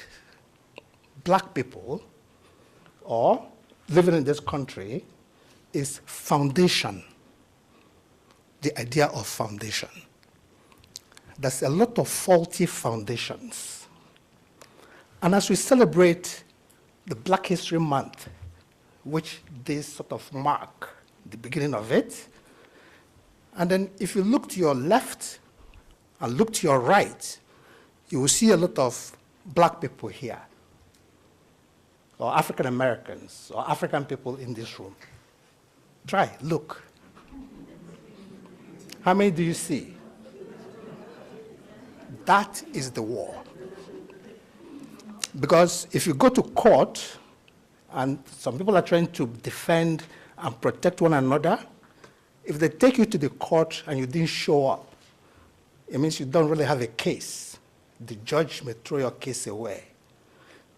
S7: black people, or living in this country, is foundation, the idea of foundation. There's a lot of faulty foundations. And as we celebrate the Black History Month, which they sort of mark the beginning of it, and then if you look to your left and look to your right, you will see a lot of black people here, or African Americans, or African people in this room. Try, look. How many do you see? That is the war. Because if you go to court, and some people are trying to defend and protect one another, if they take you to the court and you didn't show up, it means you don't really have a case. The judge may throw your case away.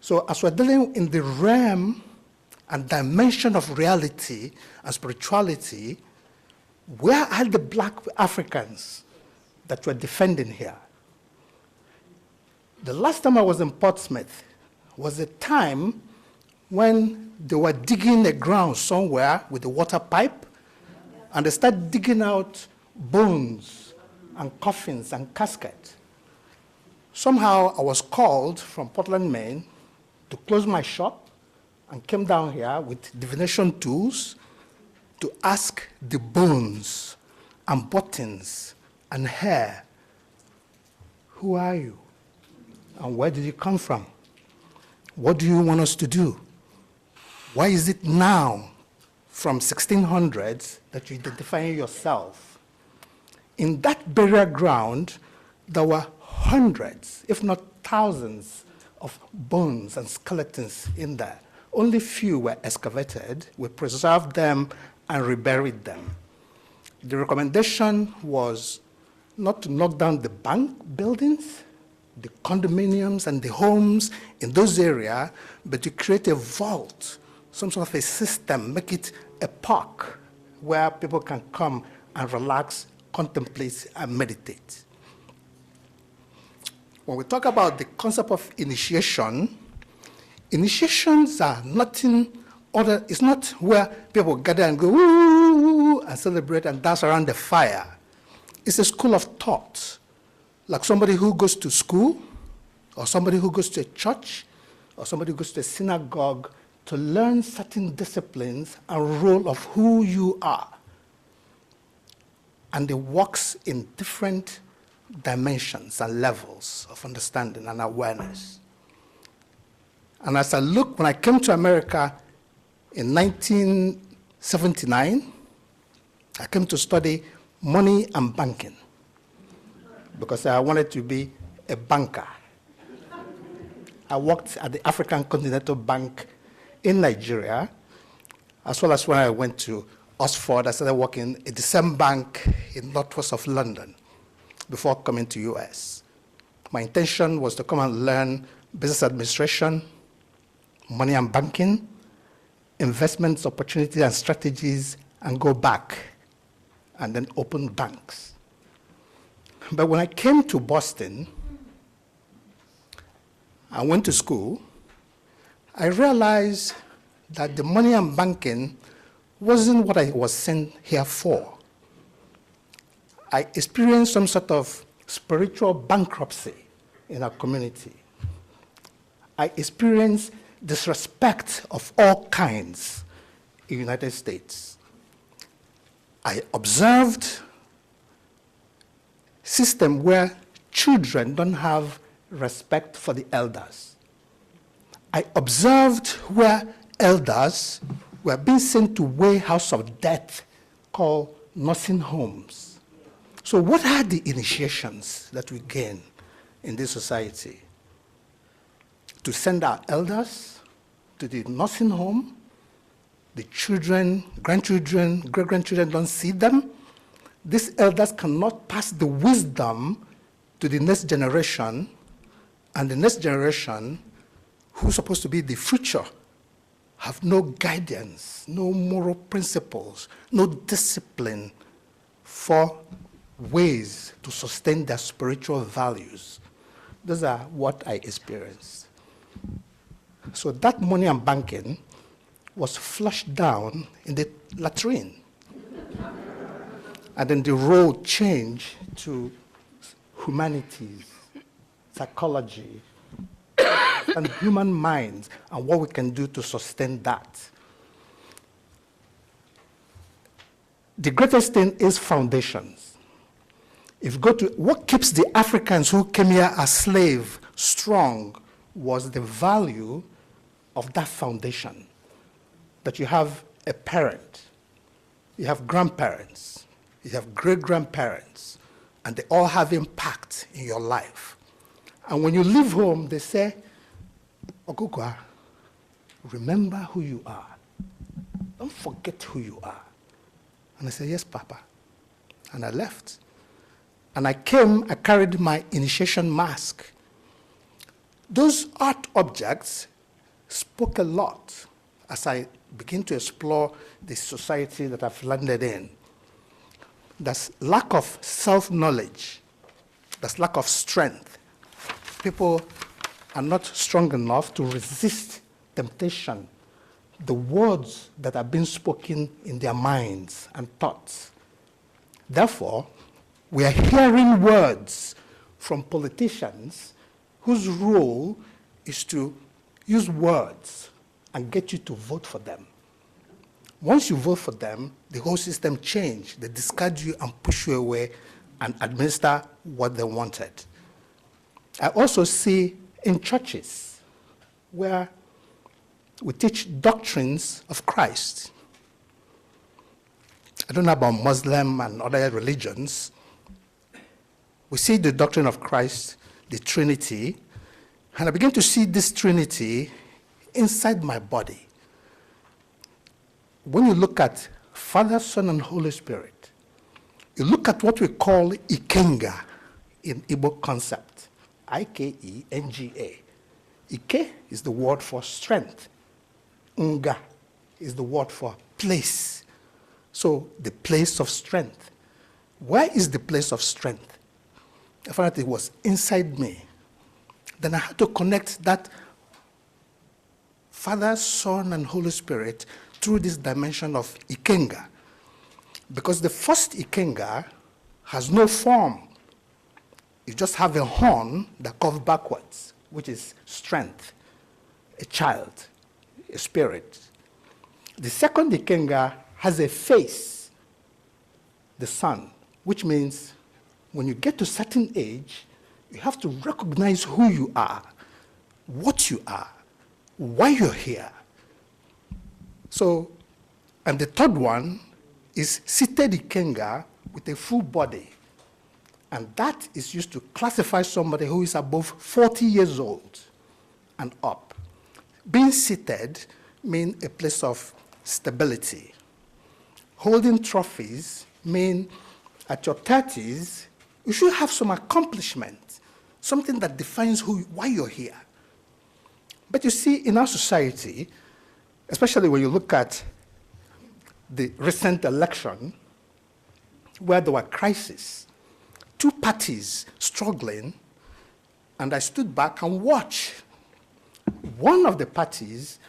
S7: So as we're dealing in the realm and dimension of reality and spirituality, where are the black Africans that we're defending here? The last time I was in Portsmouth was a time when they were digging the ground somewhere with a water pipe, and they started digging out bones and coffins and caskets. Somehow I was called from Portland, Maine, to close my shop, and came down here with divination tools to ask the bones and buttons and hair, who are you? And where did you come from? What do you want us to do? Why is it now, from 1600s, that you're identifying yourself? In that burial ground, there were hundreds, if not thousands, of bones and skeletons in there. Only few were excavated. We preserved them and reburied them. The recommendation was not to knock down the bank buildings, the condominiums and the homes in those areas, but to create a vault, some sort of a system, make it a park where people can come and relax, contemplate, and meditate. When we talk about the concept of initiation, initiations are nothing other, it's not where people gather and go, ooh, and celebrate and dance around the fire. It's a school of thought. Like somebody who goes to school, or somebody who goes to a church, or somebody who goes to a synagogue to learn certain disciplines and role of who you are. And it works in different dimensions and levels of understanding and awareness. And as I look, when I came to America in 1979, I came to study money and banking, because I wanted to be a banker. I worked at the African Continental Bank in Nigeria, as well as when I went to Oxford, I started working at the same bank in northwest of London before coming to US. My intention was to come and learn business administration, money and banking, investments, opportunities and strategies, and go back and then open banks. But when I came to Boston, and went to school, I realized that the money I'm banking wasn't what I was sent here for. I experienced some sort of spiritual bankruptcy in our community. I experienced disrespect of all kinds in the United States. I observed system where children don't have respect for the elders. I observed where elders were being sent to warehouse of death called nursing homes. So what are the initiations that we gain in this society? To send our elders to the nursing home, the children, grandchildren, great-grandchildren don't see them. These elders cannot pass the wisdom to the next generation, and the next generation, who's supposed to be the future, have no guidance, no moral principles, no discipline for ways to sustain their spiritual values. Those are what I experienced. So that money I'm banking was flushed down in the latrine. And then the road changed to humanities, psychology, and human minds, and what we can do to sustain that. The greatest thing is foundations. If you go to what keeps the Africans who came here as slaves strong was the value of that foundation. That you have a parent, you have grandparents, you have great-grandparents, and they all have impact in your life. And when you leave home, they say, Ogugwa, remember who you are. Don't forget who you are. And I said, yes, Papa. And I left. And I carried my initiation mask. Those art objects spoke a lot as I began to explore the society that I've landed in. There's lack of self-knowledge. There's lack of strength. People are not strong enough to resist temptation, the words that are being spoken in their minds and thoughts. Therefore, we are hearing words from politicians whose role is to use words and get you to vote for them. Once you vote for them, the whole system changes. They discard you and push you away and administer what they wanted. I also see in churches where we teach doctrines of Christ. I don't know about Muslim and other religions. We see the doctrine of Christ, the Trinity, and I begin to see this Trinity inside my body. When you look at Father, Son, and Holy Spirit, you look at what we call Ikenga in Igbo concept, I-K-E-N-G-A. Ike is the word for strength. Nga is the word for place. So the place of strength. Where is the place of strength? I found that it was inside me. Then I had to connect that Father, Son, and Holy Spirit through this dimension of Ikenga. Because the first Ikenga has no form. You just have a horn that goes backwards, which is strength, a child, a spirit. The second Ikenga has a face, the Son, which means when you get to a certain age, you have to recognize who you are, what you are, why you're here. So, and the third one is seated Ikenga with a full body. And that is used to classify somebody who is above 40 years old and up. Being seated means a place of stability. Holding trophies means at your 30s, you should have some accomplishment, something that defines why you're here. But you see, in our society, especially when you look at the recent election, where there were crises, two parties struggling, and I stood back and watched one of the parties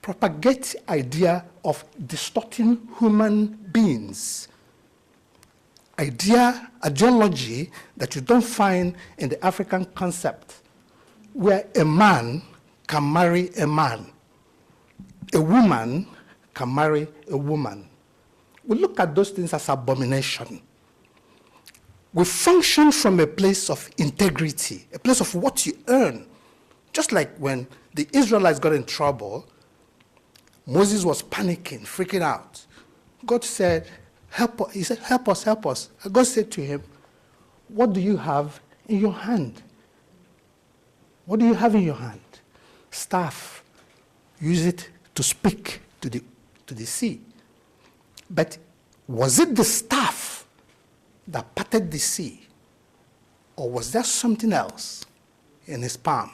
S7: propagate idea of distorting human beings. Ideology that you don't find in the African concept, where a man can marry a man, a woman can marry a woman. We look at those things as abomination. We function from a place of integrity, a place of what you earn. Just like when the Israelites got in trouble, Moses was panicking, freaking out. God said, help us. He said, help us, help us. And God said to him, what do you have in your hand? What do you have in your hand? Staff. Use it to speak to the sea. But was it the staff that parted the sea? Or was there something else in his palm?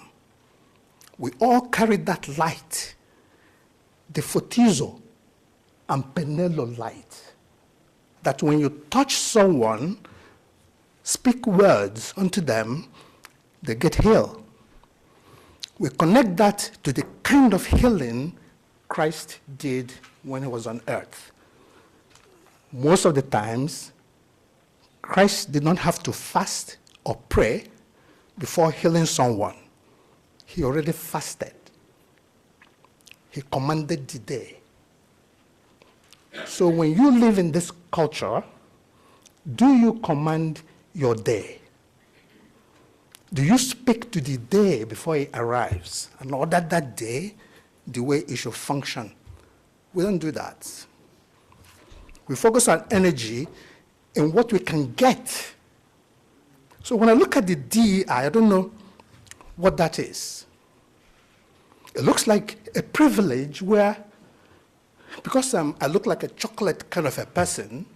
S7: We all carried that light, the photizo and penelo light, that when you touch someone, speak words unto them, they get healed. We connect that to the kind of healing Christ did when he was on earth. Most of the times, Christ did not have to fast or pray before healing someone. He already fasted. He commanded the day. So when you live in this culture, do you command your day? Do you speak to the day before it arrives and order that day the way it should function? We don't do that. We focus on energy in what we can get. So when I look at the DEI, I don't know what that is. It looks like a privilege where, because I look like a chocolate kind of a person,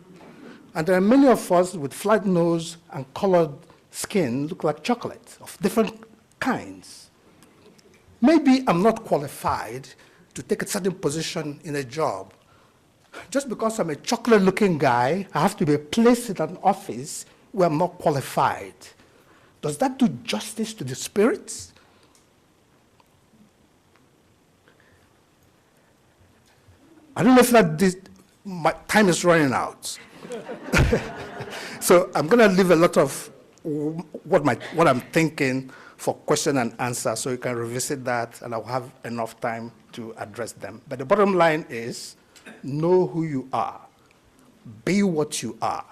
S7: and there are many of us with flat nose and colored skin look like chocolate of different kinds. Maybe I'm not qualified to take a certain position in a job. Just because I'm a chocolate-looking guy, I have to be placed in an office where I'm not qualified. Does that do justice to the spirits? I don't know if my time is running out. So I'm going to leave a lot of what I'm thinking for question and answer, so you can revisit that, and I'll have enough time to address them. But the bottom line is, know who you are. Be what you are.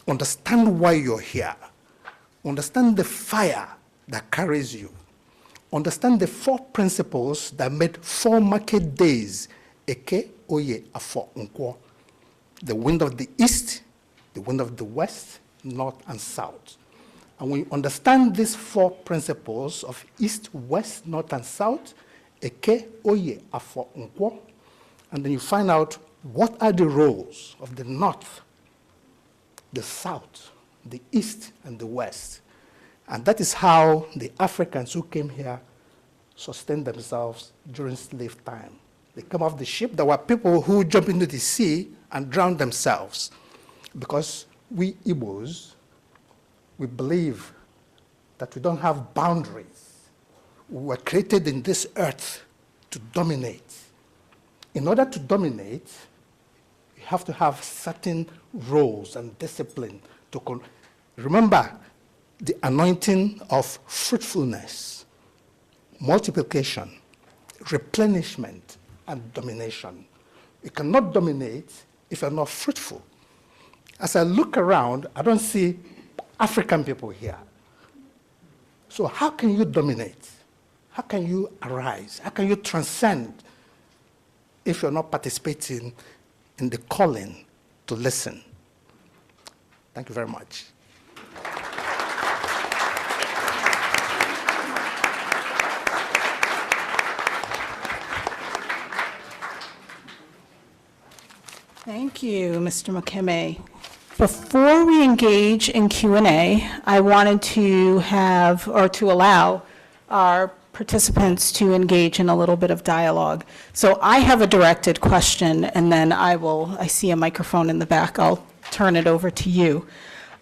S7: Understand why you're here. Understand the fire that carries you. Understand the 4 principles that made 4 market days. Eke, oye, afo, nkwo. The wind of the east, the wind of the west, north, and south. And when you understand these 4 principles of east, west, north, and south, eke, oye, afo, nkwo, and then you find out what are the roles of the north, the south, the east, and the west. And that is how the Africans who came here sustained themselves during slave time. They come off the ship. There were people who jumped into the sea and drowned themselves. Because we Igbos, we believe that we don't have boundaries. We were created in this earth to dominate. In order to dominate, you have to have certain roles and discipline to remember the anointing of fruitfulness, multiplication, replenishment, and domination. You cannot dominate if you're not fruitful. As I look around, I don't see African people here. So how can you dominate? How can you arise? How can you transcend if you're not participating in the calling to listen? Thank you very much.
S3: Thank you, Mr. Mokeme. Before we engage in Q&A, I wanted to allow our participants to engage in a little bit of dialogue. So I have a directed question, and then I see a microphone in the back. I'll turn it over to you.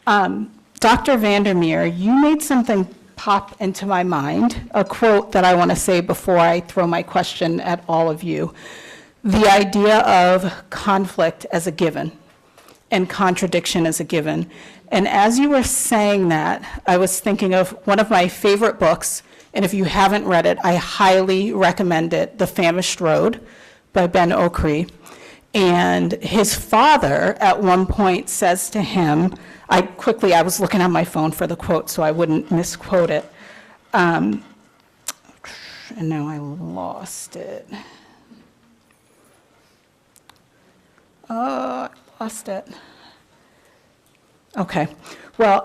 S3: Dr. Vandermeer, you made something pop into my mind, a quote that I want to say before I throw my question at all of you. The idea of conflict as a given and contradiction as a given. And as you were saying that, I was thinking of one of my favorite books, and if you haven't read it, I highly recommend it, The Famished Road by Ben Okri. And his father at one point says to him, I was looking on my phone for the quote so I wouldn't misquote it. And now I lost it. I lost it. Okay. Well,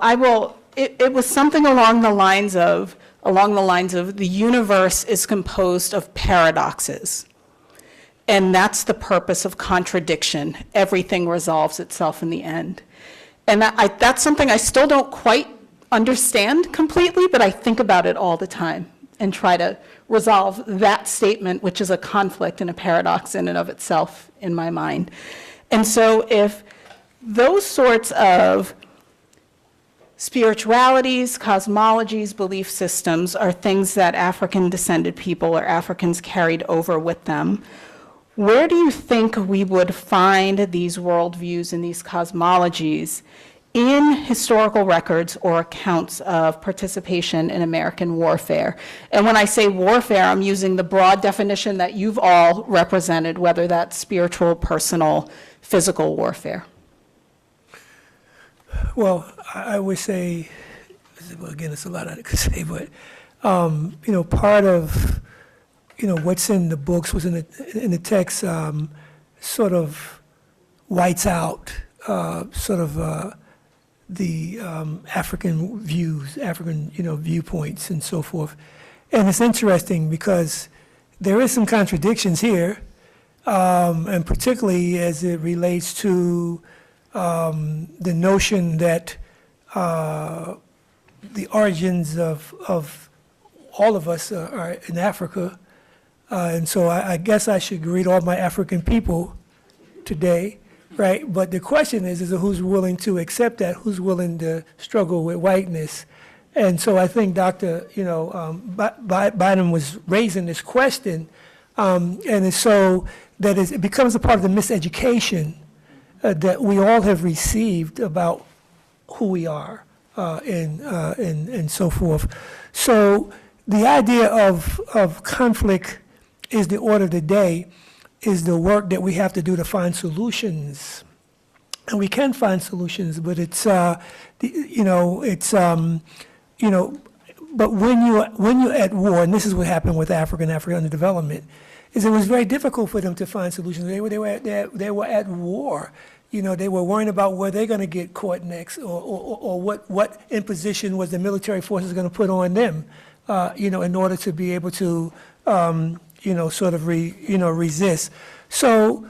S3: it was something along the lines of the universe is composed of paradoxes. And that's the purpose of contradiction. Everything resolves itself in the end. And that's something I still don't quite understand completely, but I think about it all the time and try to resolve that statement, which is a conflict and a paradox in and of itself in my mind. And so if those sorts of spiritualities, cosmologies, belief systems are things that African-descended people or Africans carried over with them, where do you think we would find these worldviews and these cosmologies in historical records or accounts of participation in American warfare? And when I say warfare, I'm using the broad definition that you've all represented, whether that's spiritual, personal, physical warfare.
S5: Well, I would say, well, again, it's a lot I could say, but, part of, what's in the books, was in the text, sort of whites out, the African views, African, viewpoints and so forth. And it's interesting because there is some contradictions here, and particularly as it relates to the notion that the origins of all of us are in Africa. And so I guess I should greet all my African people today, right? But the question is who's willing to accept that? Who's willing to struggle with whiteness? And so I think Dr. Bynum was raising this question, and it's so that it becomes a part of the miseducation that we all have received about who we are and so forth. So the idea of conflict is the order of the day, is the work that we have to do to find solutions. And we can find solutions, but it's, but when you're at war, and this is what happened with Africa underdevelopment, is it was very difficult for them to find solutions. They were at war. They were worrying about where they're going to get caught next, or what imposition was the military forces going to put on them, in order to be able to, resist. So,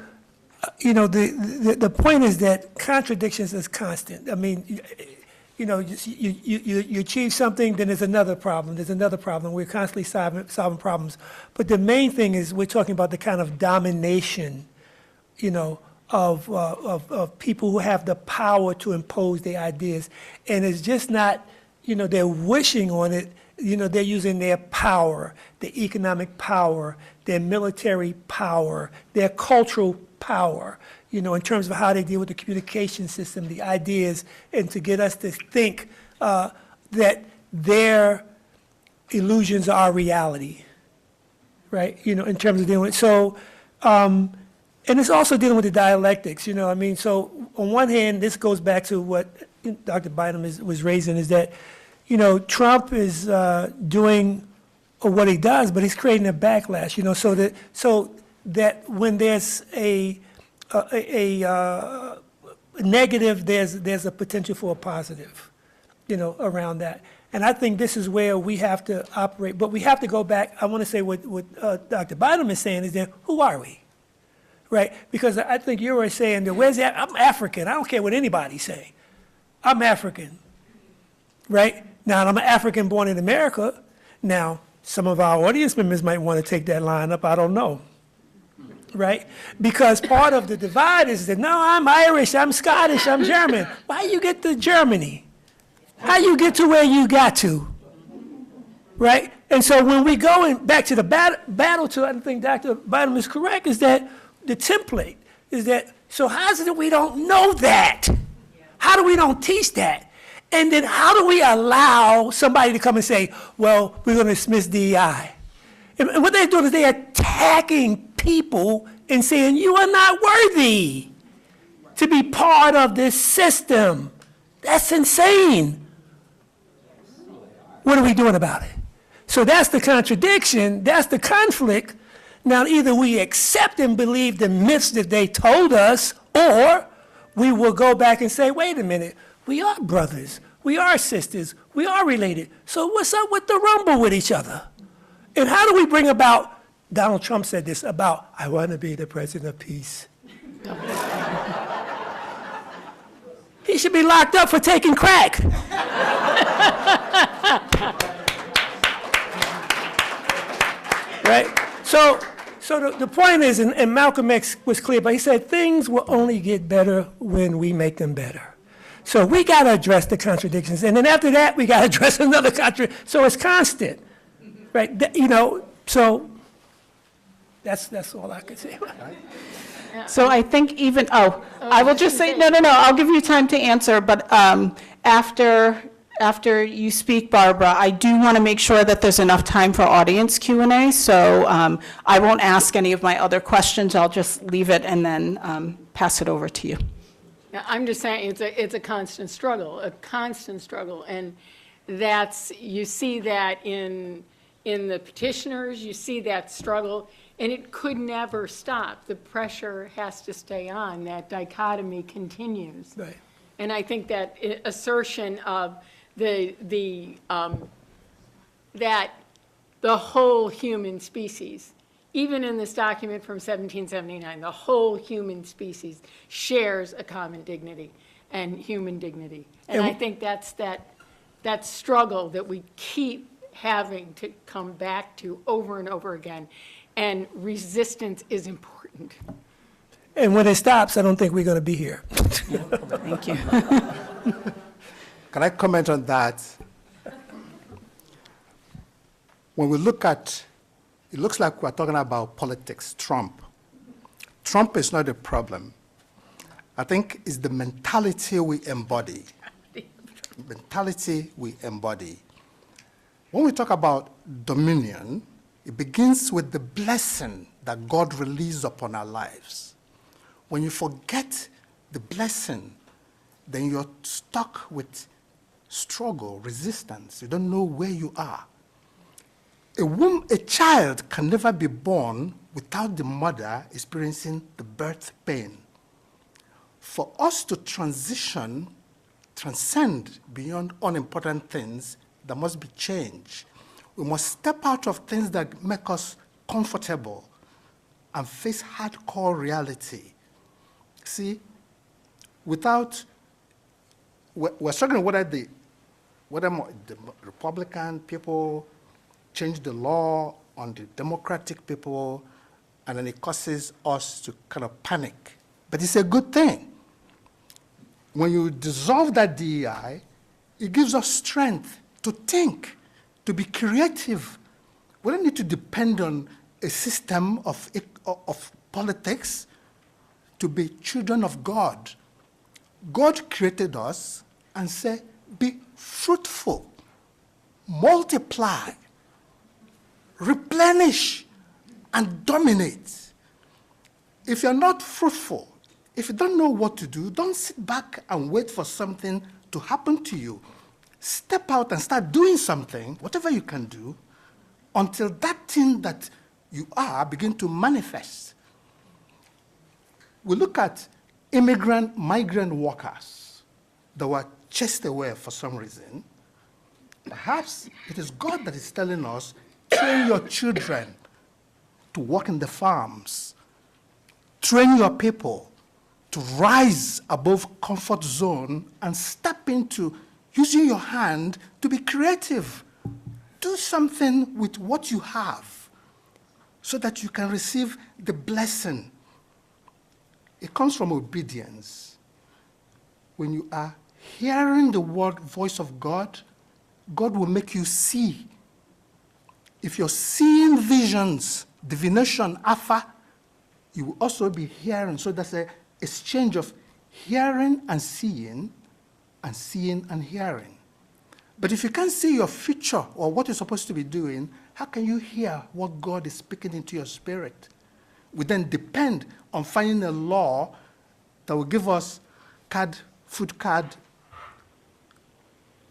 S5: the point is that contradictions is constant. I mean, you achieve something, then there's another problem. There's another problem. We're constantly solving problems. But the main thing is we're talking about the kind of domination, of people who have the power to impose their ideas. And it's just not, they're wishing on it. They're using their power, their economic power, their military power, their cultural power, in terms of how they deal with the communication system, the ideas, and to get us to think that their illusions are reality, right? In terms of dealing with it. So, and it's also dealing with the dialectics, So on one hand, this goes back to what Dr. Bynum was raising, is that, Trump is doing what he does, but he's creating a backlash, so that when there's a negative, there's a potential for a positive, around that. And I think this is where we have to operate. But we have to go back. I want to say what Dr. Bynum is saying is that who are we, right? Because I think you were saying that where's that? I'm African. I don't care what anybody say. I'm African, right? Now, I'm an African born in America. Now, some of our audience members might want to take that line up. I don't know. Right? Because part of the divide is that, no, I'm Irish, I'm Scottish, I'm German. Why you get to Germany? How you get to where you got to? right? And so when we go back to the battle to, I think Dr. Bynum is correct, is that the template is that, so how is it that we don't know that? How do we don't teach that? And then how do we allow somebody to come and say, well, we're going to dismiss DEI? And what they're doing is they're attacking people and saying, you are not worthy to be part of this system. That's insane. What are we doing about it? So that's the contradiction, that's the conflict. Now, either we accept and believe the myths that they told us, or we will go back and say, wait a minute, we are brothers, we are sisters, we are related. So what's up with the rumble with each other? And how do we bring about, Donald Trump said this about, I want to be the president of peace. He should be locked up for taking crack. Right? So the point is, and Malcolm X was clear, but he said things will only get better when we make them better. So we got to address the contradictions. And then after that, we got to address another contradiction. So it's constant. Right? So that's all I can say.
S3: So I think even, I will just say, no, I'll give you time to answer, but after you speak, Barbara, I do want to make sure that there's enough time for audience Q&A, so I won't ask any of my other questions, I'll just leave it and then pass it over to you.
S4: Yeah, I'm just saying it's a constant struggle, and you see that in the petitioners, you see that struggle, and it could never stop. The pressure has to stay on. That dichotomy continues.
S5: Right.
S4: And I think that assertion of that the whole human species, even in this document from 1779, the whole human species shares a common dignity and human dignity. And I think that's that struggle that we keep having to come back to over and over again. And resistance is important.
S5: And when it stops, I don't think we're going to be here.
S3: Thank you.
S7: Can I comment on that? When we look at, it looks like we're talking about politics, Trump. Trump is not a problem. I think it's the mentality we embody. Mentality we embody. When we talk about dominion, it begins with the blessing that God released upon our lives. When you forget the blessing, then you're stuck with struggle, resistance. You don't know where you are. A child can never be born without the mother experiencing the birth pain. For us to transcend beyond unimportant things, there must be change. We must step out of things that make us comfortable and face hardcore reality. See, we're struggling whether the Republican people change the law on the Democratic people, and then it causes us to kind of panic. But it's a good thing. When you dissolve that DEI, it gives us strength to think, to be creative. We don't need to depend on a system of politics to be children of God. God created us and said, be fruitful, multiply, replenish, and dominate. If you're not fruitful, if you don't know what to do, don't sit back and wait for something to happen to you. Step out and start doing something, whatever you can do, until that thing that you are begin to manifest. We look at migrant workers that were chased away for some reason. Perhaps it is God that is telling us, train your children to work in the farms. Train your people to rise above comfort zone and step into using your hand to be creative. Do something with what you have so that you can receive the blessing. It comes from obedience. When you are hearing the voice of God, God will make you see if you're seeing visions, divination, afa, you will also be hearing. So there's a exchange of hearing and seeing and hearing. But if you can't see your future or what you're supposed to be doing, how can you hear what God is speaking into your spirit? We then depend on finding a law that will give us food card,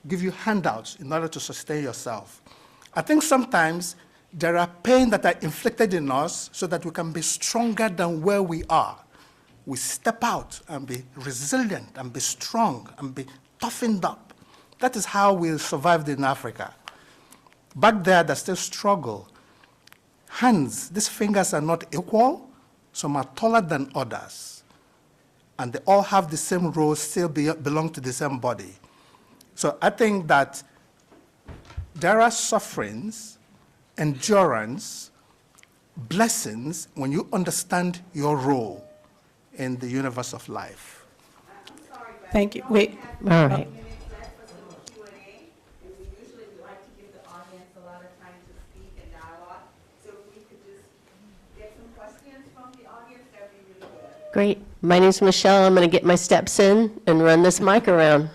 S7: give you handouts in order to sustain yourself. I think sometimes there are pain that are inflicted in us so that we can be stronger than where we are. We step out and be resilient and be strong and be toughened up. That is how we survived in Africa. Back there, there's still struggle. Hands, these fingers are not equal. Some are taller than others. And they all have the same role, still belong to the same body. So I think that there are sufferings, endurance, blessings when you understand your role in the universe of life.
S3: Thank you. Wait.
S4: All right.
S8: Great. My name's Michelle. I'm going to get my steps in and run this mic around.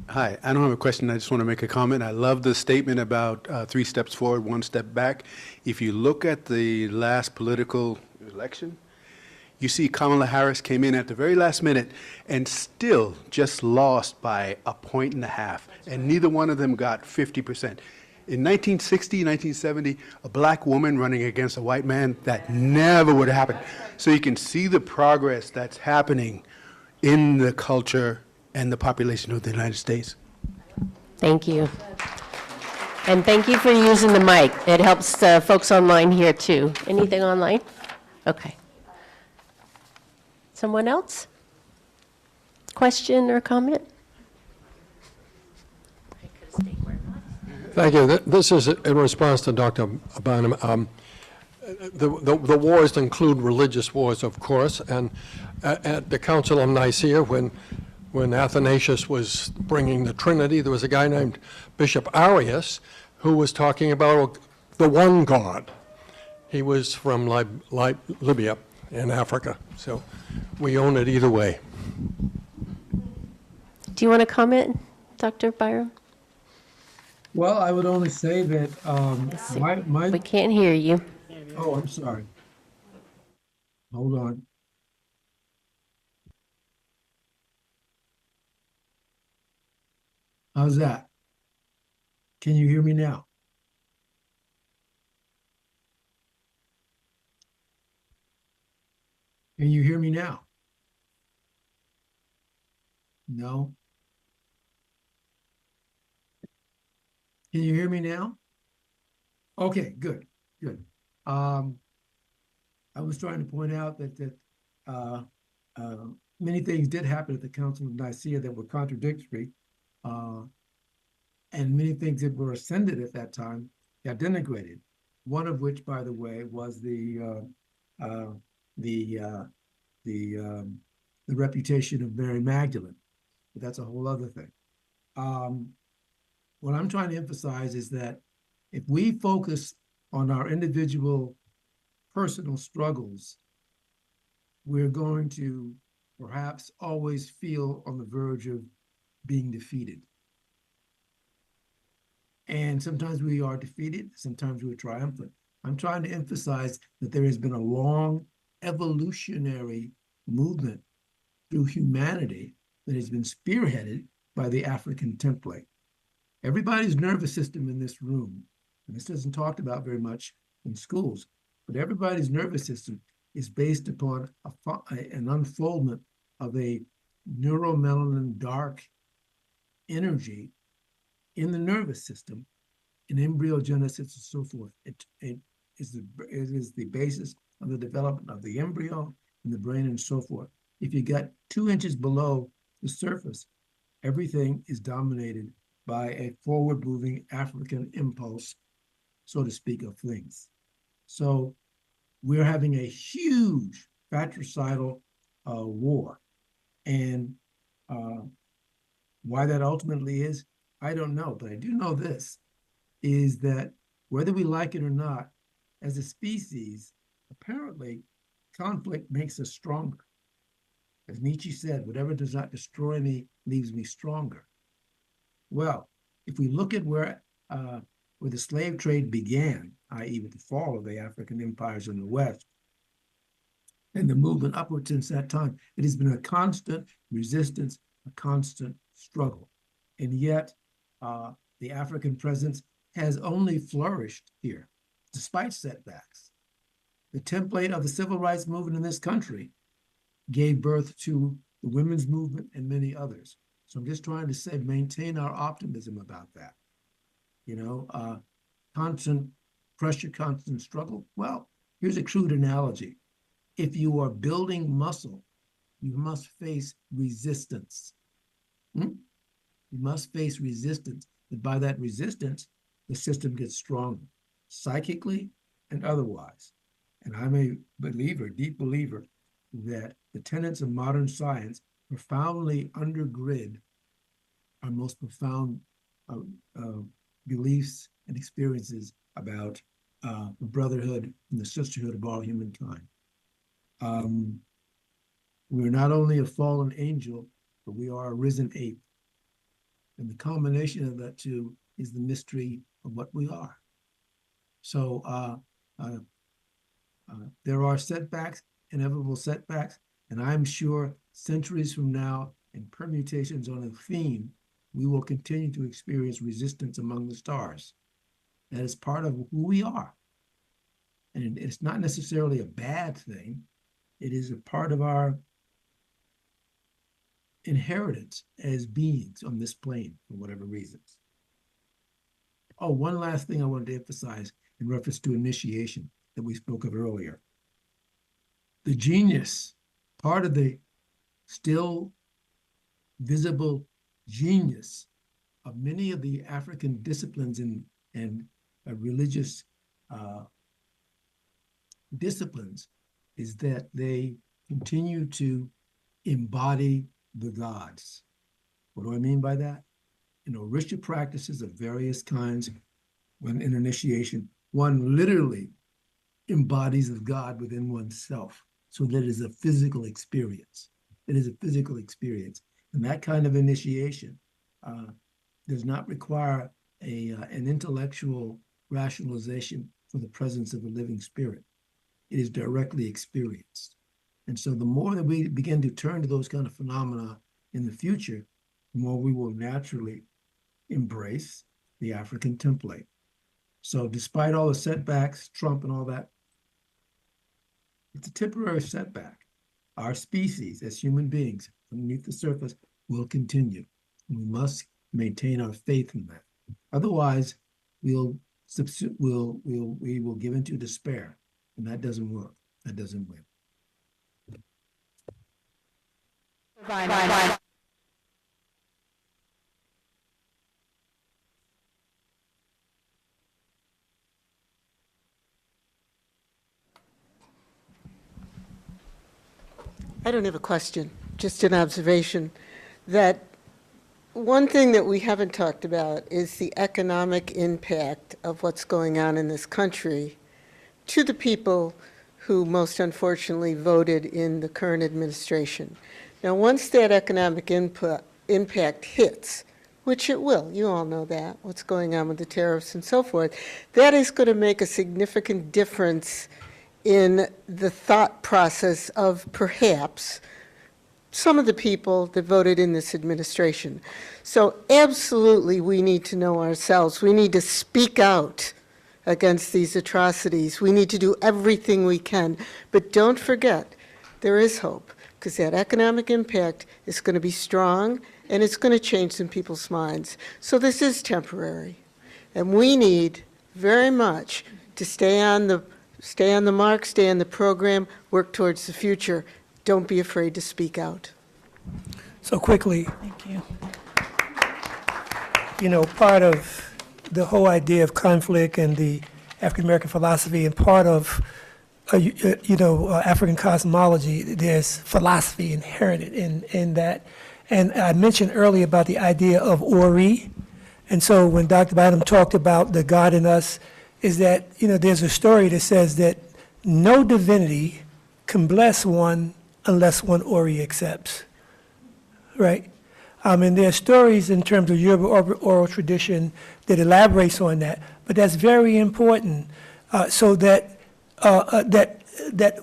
S9: Hi, I don't have a question. I just want to make a comment. I love the statement about 3 steps forward, 1 step back. If you look at the last political election, you see Kamala Harris came in at the very last minute and still just lost by 1.5 points, and neither one of them got 50%. In 1960, 1970, a black woman running against a white man, that never would have happened. So you can see the progress that's happening in the culture and the population of the United States.
S8: Thank you. And thank you for using the mic. It helps folks online here too. Anything online? Okay. Someone else? Question or comment?
S10: Thank you. This is in response to Dr. Bynum. The wars include religious wars, of course, and at the Council of Nicaea, when Athanasius was bringing the Trinity, there was a guy named Bishop Arius who was talking about the one God. He was from Libya in Africa, so we own it either way.
S8: Do you want to comment, Dr. Byron?
S6: Well, I would only say that
S8: We can't hear you.
S6: Oh, I'm sorry. Hold on. How's that? Can you hear me now? Can you hear me now? No. Can you hear me now? Okay, good, good. I was trying to point out that many things did happen at the Council of Nicaea that were contradictory, and many things that were ascended at that time got denigrated. One of which, by the way, was the reputation of Mary Magdalene. But that's a whole other thing. What I'm trying to emphasize is that if we focus on our individual personal struggles, we're going to perhaps always feel on the verge of being defeated. And sometimes we are defeated, sometimes we're triumphant. I'm trying to emphasize that there has been a long evolutionary movement through humanity that has been spearheaded by the African template. Everybody's nervous system in this room, and this isn't talked about very much in schools, but everybody's nervous system is based upon an unfoldment of a neuromelanin dark energy in the nervous system, in embryogenesis and so forth. It is the basis of the development of the embryo in the brain and so forth. If you got 2 inches below the surface, everything is dominated by a forward-moving African impulse, so to speak, of things. So we're having a huge fratricidal war. And why that ultimately is I don't know, but I do know this, is that whether we like it or not, as a species, apparently conflict makes us stronger. As Nietzsche said, whatever does not destroy me leaves me stronger. Well, if we look at where the slave trade began, i.e. with the fall of the African empires in the West, and the movement upward since that time, it has been a constant resistance, a constant struggle. And yet, the African presence has only flourished here, despite setbacks. The template of the civil rights movement in this country gave birth to the women's movement and many others. So I'm just trying to say, maintain our optimism about that. You know, constant pressure, constant struggle. Well, here's a crude analogy. If you are building muscle, you must face resistance. You must face resistance. And by that resistance, the system gets stronger, psychically and otherwise. And I'm a believer, deep believer, that the tenets of modern science profoundly undergird our most profound beliefs and experiences about the brotherhood and the sisterhood of all humankind. We're not only a fallen angel, but we are a risen ape. And the combination of that two is the mystery of what we are. So there are setbacks, inevitable setbacks, and I'm sure centuries from now, in permutations on a theme, we will continue to experience resistance among the stars. That is part of who we are. And it's not necessarily a bad thing. It is a part of our inheritance as beings on this plane for whatever reasons. Oh, one last thing I wanted to emphasize in reference to initiation that we spoke of earlier. The genius, part of the still visible genius of many of the African disciplines and religious disciplines is that they continue to embody the gods. What do I mean by that? You know, ritual practices of various kinds, when in initiation, one literally embodies the God within oneself. So that is a physical experience. It is a physical experience. And that kind of initiation does not require an intellectual rationalization for the presence of a living spirit. It is directly experienced. And so the more that we begin to turn to those kind of phenomena in the future, the more we will naturally embrace the African template. So despite all the setbacks, Trump and all that, it's a temporary setback. Our species as human beings underneath the surface will continue. And we must maintain our faith in that. Otherwise, we will give into despair. And that doesn't work. That doesn't win.
S11: I don't have a question, just an observation that one thing that we haven't talked about is the economic impact of what's going on in this country to the people who most unfortunately voted in the current administration. Now, once that economic impact hits, which it will, you all know that, what's going on with the tariffs and so forth, that is going to make a significant difference in the thought process of perhaps some of the people that voted in this administration. So absolutely we need to know ourselves. We need to speak out against these atrocities. We need to do everything we can. But don't forget, there is hope, because that economic impact is going to be strong and it's going to change some people's minds. So this is temporary. And we need very much to stay on the mark, stay on the program, work towards the future. Don't be afraid to speak out.
S5: So quickly,
S3: Thank you.
S5: you know, part of the whole idea of conflict and the African-American philosophy and part of, African cosmology, there's philosophy inherent in that. And I mentioned earlier about the idea of Ori, And so when Dr. Bynum talked about the God in us, is that, there's a story that says that no divinity can bless one unless one Ori accepts, right? And there are stories in terms of Yoruba oral tradition that elaborates on that, but that's very important, so that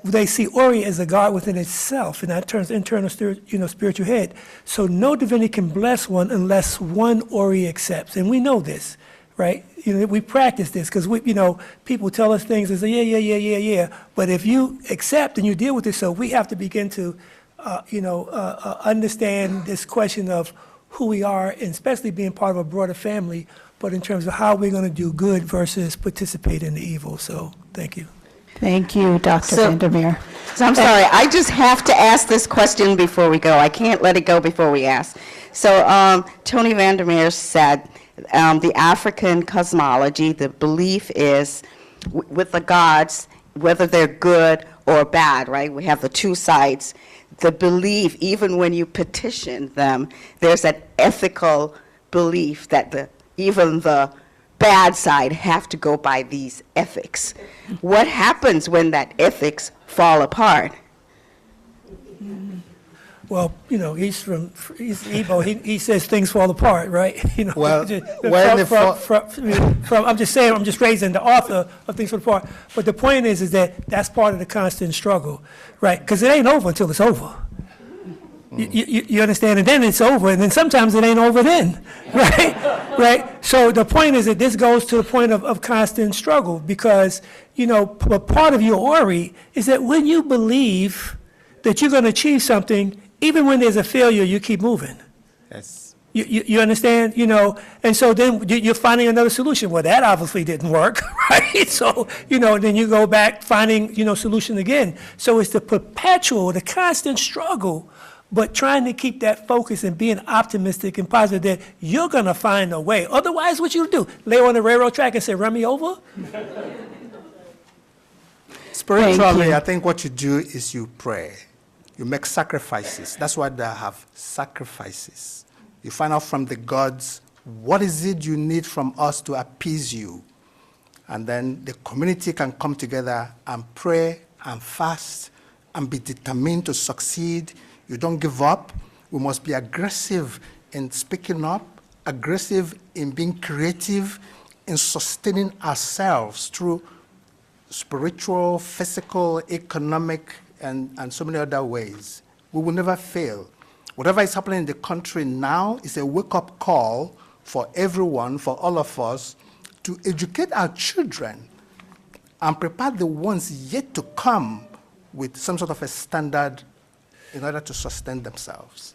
S5: they see Ori as a God within itself, and that turns internal, spiritual head. So no divinity can bless one unless one Ori accepts, and we know this, right? We practice this because people tell us things and say, yeah. But if you accept and you deal with it, so we have to begin to, understand this question of who we are, and especially being part of a broader family, but in terms of how we're going to do good versus participate in the evil. So, thank you.
S3: Thank you, Dr. Vandermeer.
S2: So I'm sorry, I just have to ask this question before we go. I can't let it go before we ask. So Tony Vandermeer said the African cosmology, the belief is with the gods, whether they're good or bad, right? We have the two sides. The belief, even when you petition them, there's an ethical belief that even the bad side have to go by these ethics. What happens when that ethics fall apart?
S5: Well, he's Igbo. He says things fall apart, right?
S7: Well,
S5: I'm just saying. I'm just raising the author of things fall apart. But the point is that that's part of the constant struggle, right? Because it ain't over until it's over. You understand? And then it's over, and then sometimes it ain't over then, right? Right? So the point is that this goes to the point of constant struggle, because, part of your Ori is that when you believe that you're going to achieve something, even when there's a failure, you keep moving.
S7: Yes.
S5: You understand? And so then you're finding another solution. Well, that obviously didn't work, right? So, then you go back finding, solution again. So it's the constant struggle, but trying to keep that focus and being optimistic and positive that you're going to find a way. Otherwise, what you do? Lay on the railroad track and say, run me over?
S7: Spiritually, I think what you do is you pray. You make sacrifices. That's why they have sacrifices. You find out from the gods, what is it you need from us to appease you? And then the community can come together and pray and fast and be determined to succeed. You don't give up. We must be aggressive in speaking up, aggressive in being creative, in sustaining ourselves through spiritual, physical, economic, and so many other ways. We will never fail. Whatever is happening in the country now is a wake-up call for everyone, for all of us, to educate our children and prepare the ones yet to come with some sort of a standard in order to sustain themselves.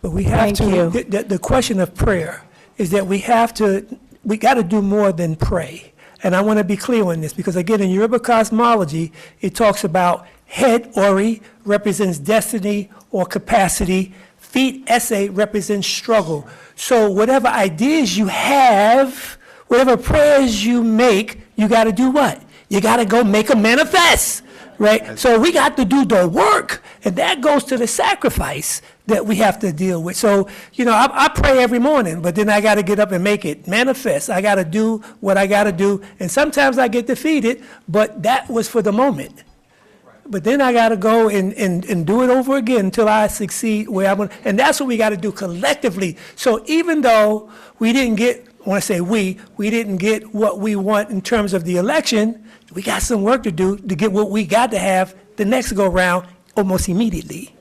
S5: But we have the question of prayer is that we got to do more than pray. And I want to be clear on this, because again, in Yoruba cosmology, it talks about head, Ori, represents destiny or capacity. Feet, Esse, represents struggle. So whatever ideas you have, whatever prayers you make, you got to do what? You got to go make them manifest, right? So we got to do the work, and that goes to the sacrifice that we have to deal with. So, I pray every morning, but then I got to get up and make it manifest. I got to do what I got to do, and sometimes I get defeated, but that was for the moment. But then I got to go and do it over again until I succeed where I'm going to. And that's what we got to do collectively. So even though we didn't get, when I say we didn't get what we want in terms of the election, we got some work to do to get what we got to have the next go round almost immediately.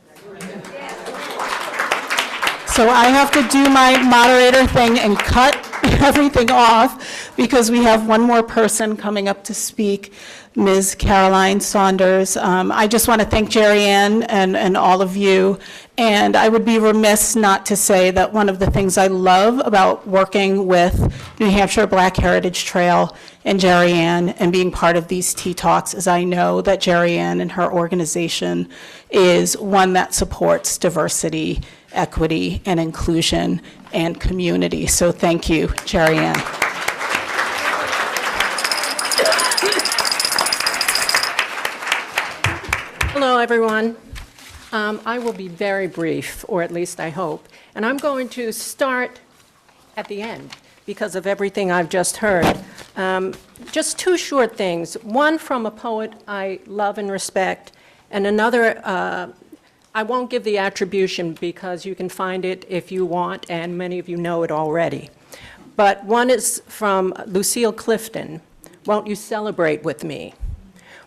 S3: So I have to do my moderator thing and cut everything off, because we have one more person coming up to speak, Ms. Caroline Saunders. I just want to thank Jerry Ann and all of you, and I would be remiss not to say that one of the things I love about working with New Hampshire Black Heritage Trail and Jerry Ann and being part of these Tea Talks is I know that Jerry Ann and her organization is one that supports diversity, equity, and inclusion and community. So thank you, Jerry Ann.
S12: Hello, everyone. I will be very brief, or at least I hope, and I'm going to start at the end, because of everything I've just heard. Just two short things. One from a poet I love and respect, and another, I won't give the attribution because you can find it if you want, and many of you know it already. But one is from Lucille Clifton, "Won't you celebrate with me?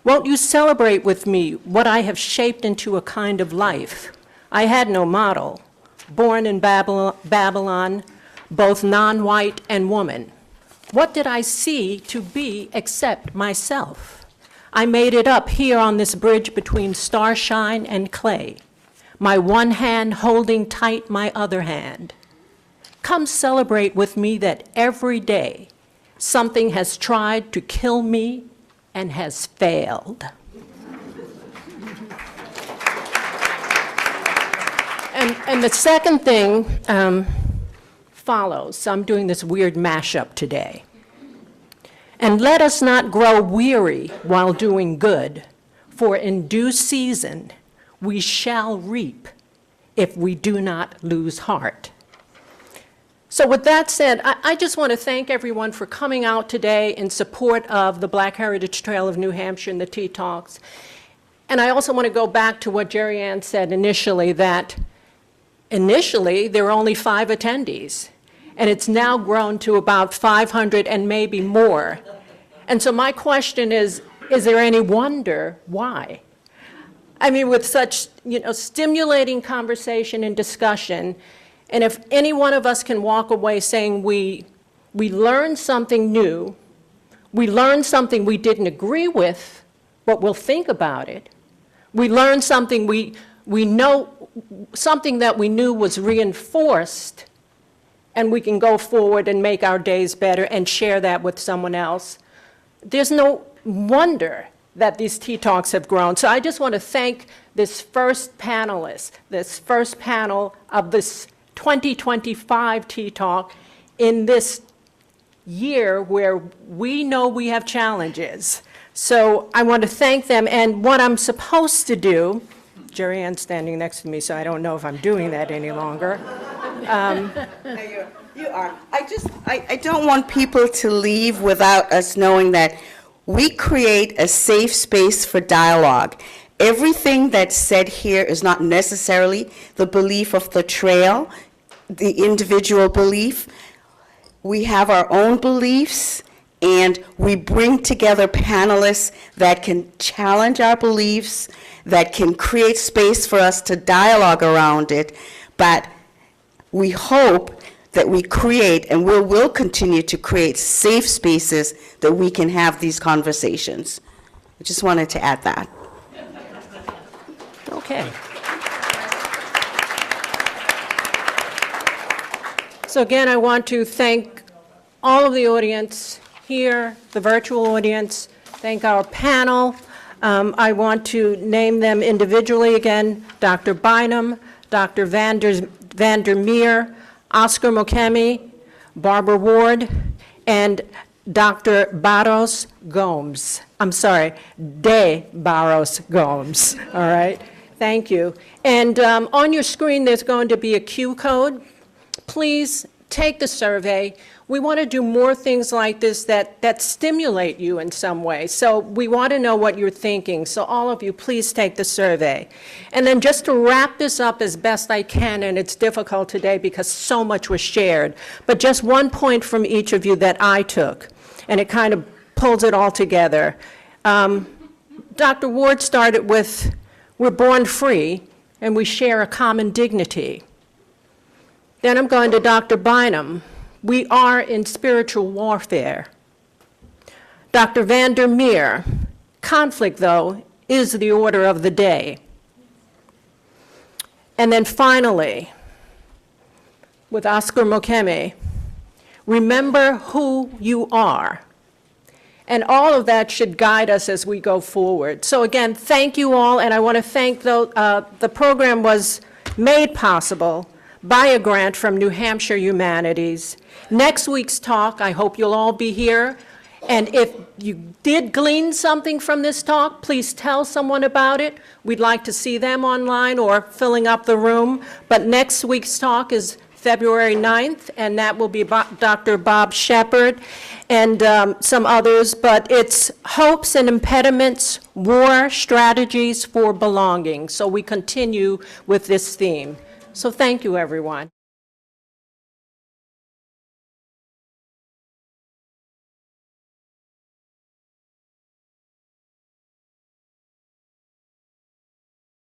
S12: Won't you celebrate with me what I have shaped into a kind of life? I had no model, born in Babylon, both non-white and woman. What did I see to be except myself? I made it up here on this bridge between starshine and clay, my one hand holding tight my other hand. Come celebrate with me that every day something has tried to kill me and has failed." And the second thing follows. So I'm doing this weird mashup today. "And let us not grow weary while doing good, for in due season we shall reap if we do not lose heart." So with that said, I just want to thank everyone for coming out today in support of the Black Heritage Trail of New Hampshire and the Tea Talks. And I also want to go back to what Jerry Ann said initially, that initially there were only 5 attendees, and it's now grown to about 500 and maybe more. And so my question is there any wonder why? I mean, with such, stimulating conversation and discussion, and if any one of us can walk away saying we learned something new, we learned something we didn't agree with, but we'll think about it. We learned something we know, something that we knew was reinforced, and we can go forward and make our days better and share that with someone else. There's no wonder that these Tea Talks have grown. So I just want to thank this first panelist, this first panel of this 2025 Tea Talk in this year where we know we have challenges. So I want to thank them, and what I'm supposed to do, Jerry Ann's standing next to me, so I don't know if I'm doing that any longer.
S2: You are. I don't want people to leave without us knowing that we create a safe space for dialogue. Everything that's said here is not necessarily the belief of the trail, the individual belief. We have our own beliefs, and we bring together panelists that can challenge our beliefs, that can create space for us to dialogue around it. But we hope that we create, and we will continue to create, safe spaces that we can have these conversations. I just wanted to add that.
S12: Okay. So again, I want to thank all of the audience here, the virtual audience, thank our panel. I want to name them individually again: Dr. Bynum, Dr. Vander Meer, Oscar Mokeme, Barbara Ward, and Dr. Barros Gomes. I'm sorry, de Barros Gomes, all right? Thank you. And on your screen, there's going to be a Q code. Please take the survey. We want to do more things like this that stimulate you in some way. So we want to know what you're thinking. So all of you, please take the survey. And then just to wrap this up as best I can, and it's difficult today because so much was shared, but just one point from each of you that I took, and it kind of pulls it all together. Dr. Ward started with, we're born free, and we share a common dignity. Then I'm going to Dr. Bynum. We are in spiritual warfare. Dr. Vander Meer, conflict, though, is the order of the day. And then finally, with Oscar Mokeme, remember who you are. And all of that should guide us as we go forward. So again, thank you all, and I want to thank the program was made possible by a grant from New Hampshire Humanities. Next week's talk, I hope you'll all be here. And if you did glean something from this talk, please tell someone about it. We'd like to see them online or filling up the room. But next week's talk is February 9th, and that will be Dr. Bob Shepard and some others, but it's Hopes and Impediments, War Strategies for Belonging. So we continue with this theme. So thank you, everyone.